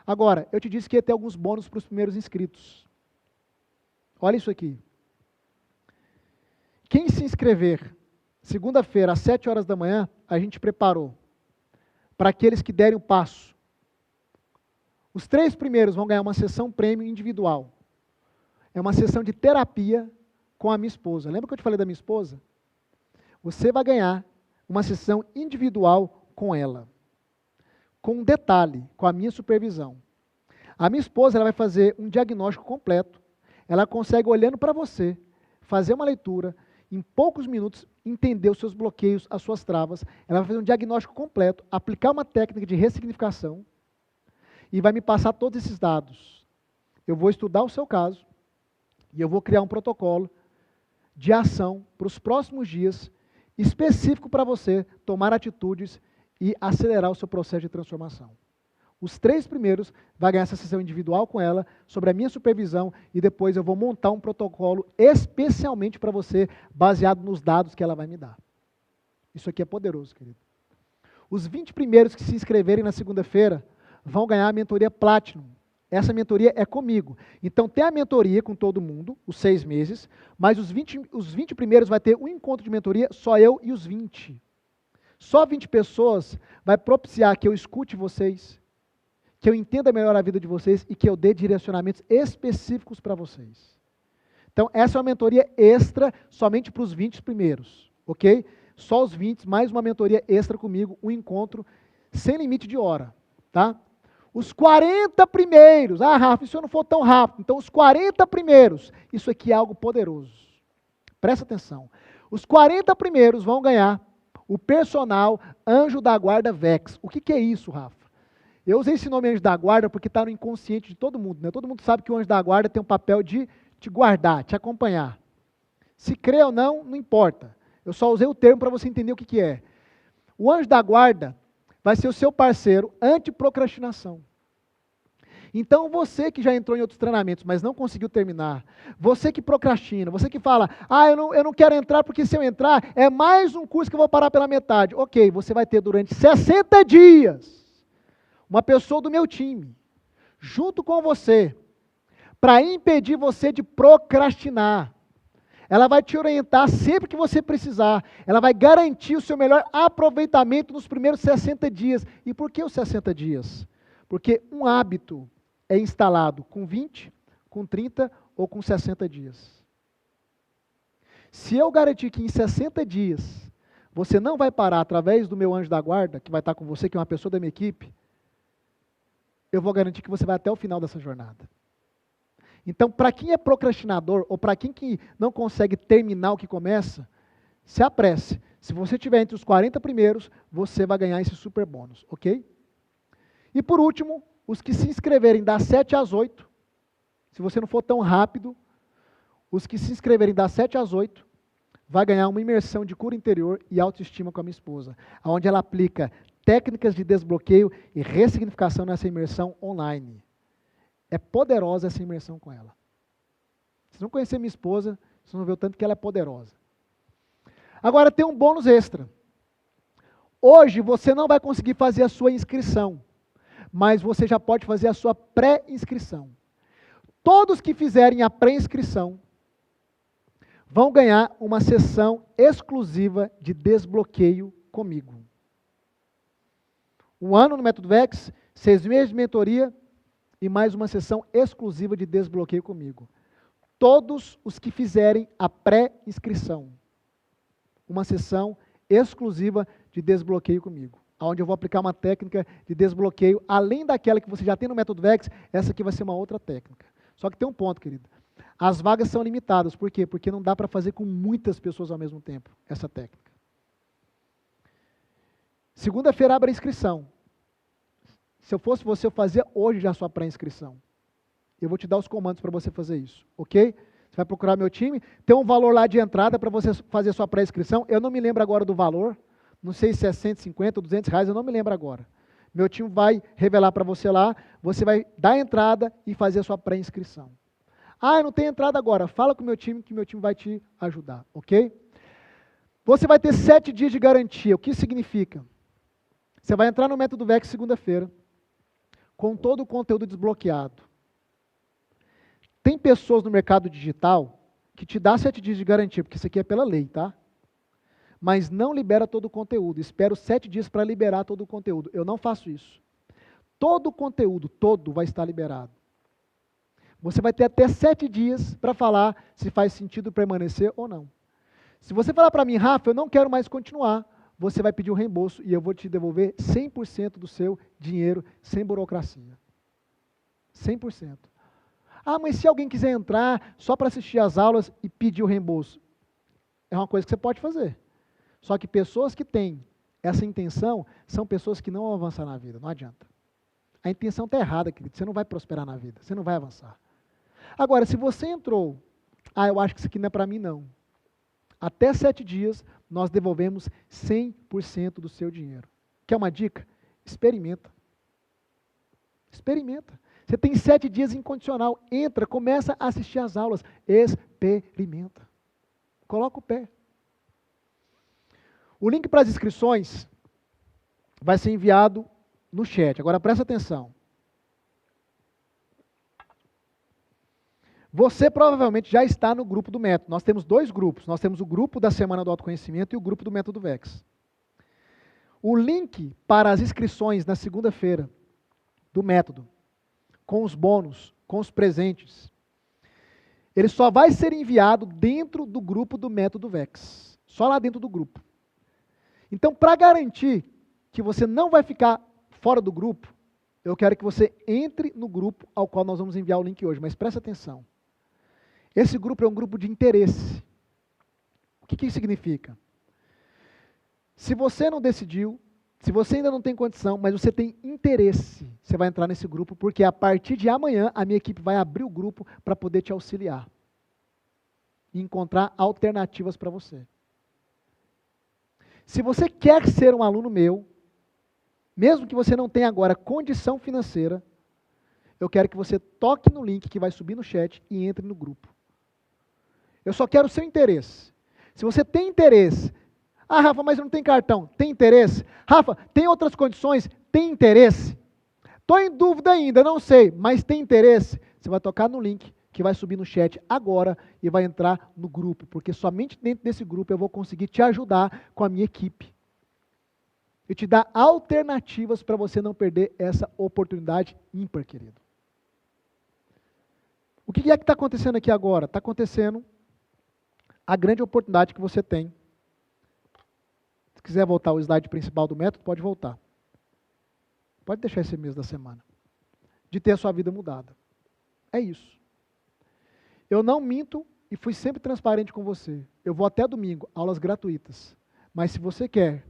Agora, eu te disse que ia ter alguns bônus para os primeiros inscritos. Olha isso aqui. Quem se inscrever, segunda-feira, às 7 horas da manhã, a gente preparou para aqueles que derem o passo. Os 3 primeiros vão ganhar uma sessão prêmio individual. É uma sessão de terapia com a minha esposa. Lembra que eu te falei da minha esposa? Você vai ganhar uma sessão individual com ela. Com um detalhe, com a minha supervisão. A minha esposa ela vai fazer um diagnóstico completo. Ela consegue, olhando para você, fazer uma leitura em poucos minutos entender os seus bloqueios, as suas travas, ela vai fazer um diagnóstico completo, aplicar uma técnica de ressignificação e vai me passar todos esses dados. Eu vou estudar o seu caso e eu vou criar um protocolo de ação para os próximos dias, específico para você tomar atitudes e acelerar o seu processo de transformação. Os 3 primeiros vai ganhar essa sessão individual com ela, sobre a minha supervisão, e depois eu vou montar um protocolo especialmente para você, baseado nos dados que ela vai me dar. Isso aqui é poderoso, querido. Os 20 primeiros que se inscreverem na segunda-feira vão ganhar a mentoria Platinum. Essa mentoria é comigo. Então tem a mentoria com todo mundo, os 6 meses, mas os 20 primeiros vai ter um encontro de mentoria, só eu e os 20. Só 20 pessoas vai propiciar que eu escute vocês, que eu entenda melhor a vida de vocês e que eu dê direcionamentos específicos para vocês. Então essa é uma mentoria extra somente para os 20 primeiros, ok? Só os 20, mais uma mentoria extra comigo, um encontro sem limite de hora, tá? Os 40 primeiros, Rafa, isso não for tão rápido, então os 40 primeiros, isso aqui é algo poderoso. Presta atenção. Os 40 primeiros vão ganhar o personal Anjo da Guarda Vex. O que é isso, Rafa? Eu usei esse nome Anjo da Guarda porque está no inconsciente de todo mundo, né? Todo mundo sabe que o Anjo da Guarda tem um papel de te guardar, te acompanhar. Se crê ou não, não importa. Eu só usei o termo para você entender o que é. O Anjo da Guarda vai ser o seu parceiro anti-procrastinação. Então você que já entrou em outros treinamentos, mas não conseguiu terminar, você que procrastina, você que fala, eu não quero entrar porque se eu entrar é mais um curso que eu vou parar pela metade. Ok, você vai ter durante 60 dias uma pessoa do meu time, junto com você, para impedir você de procrastinar. Ela vai te orientar sempre que você precisar. Ela vai garantir o seu melhor aproveitamento nos primeiros 60 dias. E por que os 60 dias? Porque um hábito é instalado com 20, com 30 ou com 60 dias. Se eu garantir que em 60 dias você não vai parar através do meu anjo da guarda, que vai estar com você, que é uma pessoa da minha equipe, eu vou garantir que você vai até o final dessa jornada. Então, para quem é procrastinador, ou para quem que não consegue terminar o que começa, se apresse. Se você estiver entre os 40 primeiros, você vai ganhar esse super bônus, ok? E por último, os que se inscreverem das 7 às 8, se você não for tão rápido, os que se inscreverem das 7 às 8, vai ganhar uma imersão de cura interior e autoestima com a minha esposa, onde ela aplica técnicas de desbloqueio e ressignificação nessa imersão online. É poderosa essa imersão com ela. Se não conhecer minha esposa, vocês vão ver o tanto que ela é poderosa. Agora tem um bônus extra. Hoje você não vai conseguir fazer a sua inscrição, mas você já pode fazer a sua pré-inscrição. Todos que fizerem a pré-inscrição vão ganhar uma sessão exclusiva de desbloqueio comigo. Um ano no Método Vex, 6 meses de mentoria, e mais uma sessão exclusiva de desbloqueio comigo. Todos os que fizerem a pré-inscrição. Uma sessão exclusiva de desbloqueio comigo. Onde eu vou aplicar uma técnica de desbloqueio, além daquela que você já tem no Método Vex, essa aqui vai ser uma outra técnica. Só que tem um ponto, querido. As vagas são limitadas. Por quê? Porque não dá para fazer com muitas pessoas ao mesmo tempo, essa técnica. Segunda-feira abre a inscrição. Se eu fosse você, eu fazia hoje já a sua pré-inscrição. Eu vou te dar os comandos para você fazer isso, ok? Você vai procurar meu time, tem um valor lá de entrada para você fazer a sua pré-inscrição. Eu não me lembro agora do valor, não sei se é 150 ou 200 reais, eu não me lembro agora. Meu time vai revelar para você lá, você vai dar a entrada e fazer a sua pré-inscrição. Eu não tenho entrada agora, fala com o meu time que meu time vai te ajudar, ok? Você vai ter 7 dias de garantia, o que significa? Você vai entrar no Método Vex segunda-feira, com todo o conteúdo desbloqueado. Tem pessoas no mercado digital que te dá 7 dias de garantia, porque isso aqui é pela lei, tá? Mas não libera todo o conteúdo. Espero 7 dias para liberar todo o conteúdo. Eu não faço isso. Todo o conteúdo, todo vai estar liberado. Você vai ter até 7 dias para falar se faz sentido permanecer ou não. Se você falar para mim, Rafa, eu não quero mais continuar, você vai pedir um reembolso e eu vou te devolver 100% do seu dinheiro, sem burocracia. 100%. Mas se alguém quiser entrar só para assistir às aulas e pedir o reembolso, é uma coisa que você pode fazer. Só que pessoas que têm essa intenção são pessoas que não vão avançar na vida, não adianta. A intenção está errada, querido, você não vai prosperar na vida, você não vai avançar. Agora, se você entrou, eu acho que isso aqui não é para mim não. Até 7 dias, nós devolvemos 100% do seu dinheiro. Quer uma dica? Experimenta. Experimenta. Você tem 7 dias incondicional. Entra, começa a assistir às aulas. Experimenta. Coloca o pé. O link para as inscrições vai ser enviado no chat. Agora presta atenção. Você provavelmente já está no grupo do método. Nós temos 2 grupos. Nós temos o grupo da Semana do Autoconhecimento e o grupo do Método VEX. O link para as inscrições na segunda-feira do método, com os bônus, com os presentes, ele só vai ser enviado dentro do grupo do Método VEX. Só lá dentro do grupo. Então, para garantir que você não vai ficar fora do grupo, eu quero que você entre no grupo ao qual nós vamos enviar o link hoje. Mas presta atenção. Esse grupo é um grupo de interesse. O que isso significa? Se você não decidiu, se você ainda não tem condição, mas você tem interesse, você vai entrar nesse grupo, porque a partir de amanhã a minha equipe vai abrir o grupo para poder te auxiliar e encontrar alternativas para você. Se você quer ser um aluno meu, mesmo que você não tenha agora condição financeira, eu quero que você toque no link que vai subir no chat e entre no grupo. Eu só quero o seu interesse. Se você tem interesse, Rafa, mas eu não tenho cartão. Tem interesse? Rafa, tem outras condições? Tem interesse? Estou em dúvida ainda, não sei, mas tem interesse? Você vai tocar no link que vai subir no chat agora e vai entrar no grupo, porque somente dentro desse grupo eu vou conseguir te ajudar com a minha equipe. E te dar alternativas para você não perder essa oportunidade ímpar, querido. O que é que está acontecendo aqui agora? Está acontecendo a grande oportunidade que você tem. Se quiser voltar ao slide principal do método, pode voltar. Pode deixar esse mês da semana. De ter a sua vida mudada. É isso. Eu não minto e fui sempre transparente com você. Eu vou até domingo, aulas gratuitas. Mas se você quer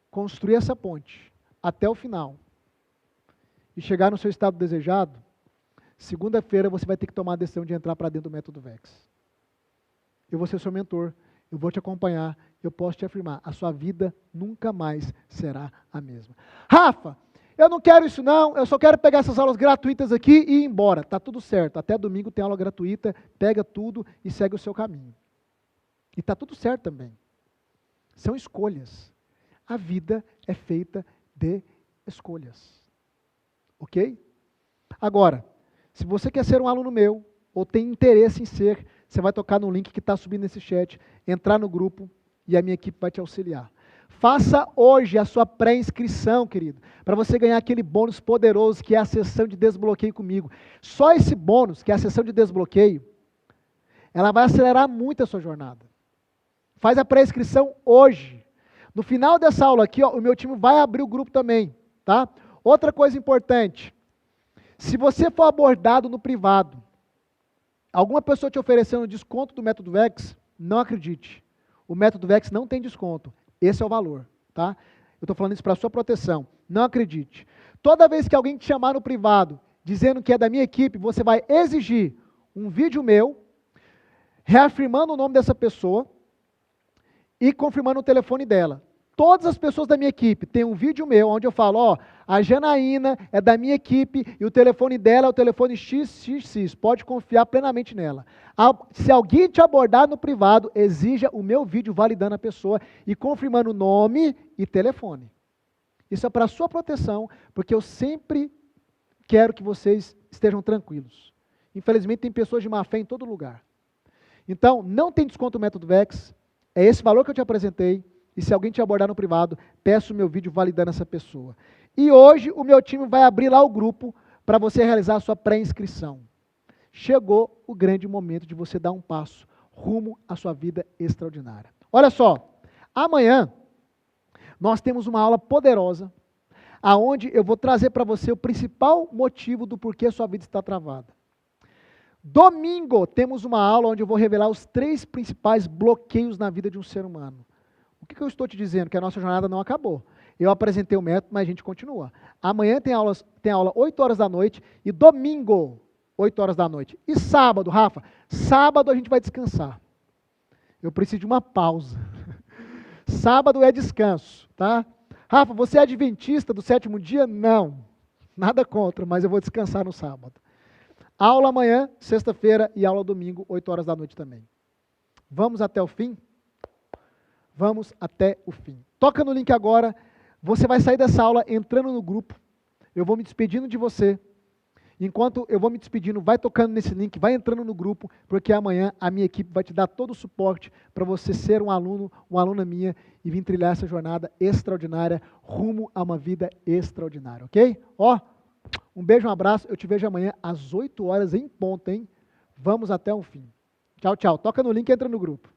construir essa ponte até o final e chegar no seu estado desejado, segunda-feira você vai ter que tomar a decisão de entrar para dentro do Método VEX. Eu vou ser seu mentor, eu vou te acompanhar, eu posso te afirmar, a sua vida nunca mais será a mesma. Rafa, eu não quero isso não, eu só quero pegar essas aulas gratuitas aqui e ir embora. Tá tudo certo, até domingo tem aula gratuita, pega tudo e segue o seu caminho. E tá tudo certo também. São escolhas. A vida é feita de escolhas. Ok? Agora, se você quer ser um aluno meu, ou tem interesse em ser, você vai tocar no link que está subindo nesse chat, entrar no grupo e a minha equipe vai te auxiliar. Faça hoje a sua pré-inscrição, querido, para você ganhar aquele bônus poderoso que é a sessão de desbloqueio comigo. Só esse bônus, que é a sessão de desbloqueio, ela vai acelerar muito a sua jornada. Faz a pré-inscrição hoje. No final dessa aula aqui, o meu time vai abrir o grupo também, tá? Outra coisa importante, se você for abordado no privado, alguma pessoa te oferecendo desconto do Método VEX, não acredite. O Método VEX não tem desconto. Esse é o valor, tá? Eu estou falando isso para a sua proteção. Não acredite. Toda vez que alguém te chamar no privado, dizendo que é da minha equipe, você vai exigir um vídeo meu, reafirmando o nome dessa pessoa e confirmando o telefone dela. Todas as pessoas da minha equipe têm um vídeo meu, onde eu falo, a Janaína é da minha equipe e o telefone dela é o telefone XXX, pode confiar plenamente nela. Se alguém te abordar no privado, exija o meu vídeo validando a pessoa e confirmando nome e telefone. Isso é para a sua proteção, porque eu sempre quero que vocês estejam tranquilos. Infelizmente tem pessoas de má fé em todo lugar. Então, não tem desconto no Método VEX, é esse valor que eu te apresentei. E se alguém te abordar no privado, peço o meu vídeo validando essa pessoa. E hoje o meu time vai abrir lá o grupo para você realizar a sua pré-inscrição. Chegou o grande momento de você dar um passo rumo à sua vida extraordinária. Olha só, amanhã nós temos uma aula poderosa, aonde eu vou trazer para você o principal motivo do porquê a sua vida está travada. Domingo temos uma aula onde eu vou revelar os 3 principais bloqueios na vida de um ser humano. O que eu estou te dizendo? Que a nossa jornada não acabou. Eu apresentei o método, mas a gente continua. Amanhã tem aula 8 horas da noite e domingo, 8 horas da noite. E sábado, Rafa? Sábado a gente vai descansar. Eu preciso de uma pausa. Sábado é descanso, tá? Rafa, você é adventista do 7º dia? Não. Nada contra, mas eu vou descansar no sábado. Aula amanhã, sexta-feira, e aula domingo, 8 horas da noite também. Vamos até o fim? Vamos até o fim. Toca no link agora. Você vai sair dessa aula entrando no grupo. Eu vou me despedindo de você. Enquanto eu vou me despedindo, vai tocando nesse link, vai entrando no grupo, porque amanhã a minha equipe vai te dar todo o suporte para você ser um aluno, uma aluna minha e vir trilhar essa jornada extraordinária rumo a uma vida extraordinária, ok? Ó, um beijo, um abraço. Eu te vejo amanhã às 8 horas em ponto, hein? Vamos até o fim. Tchau, tchau. Toca no link e entra no grupo.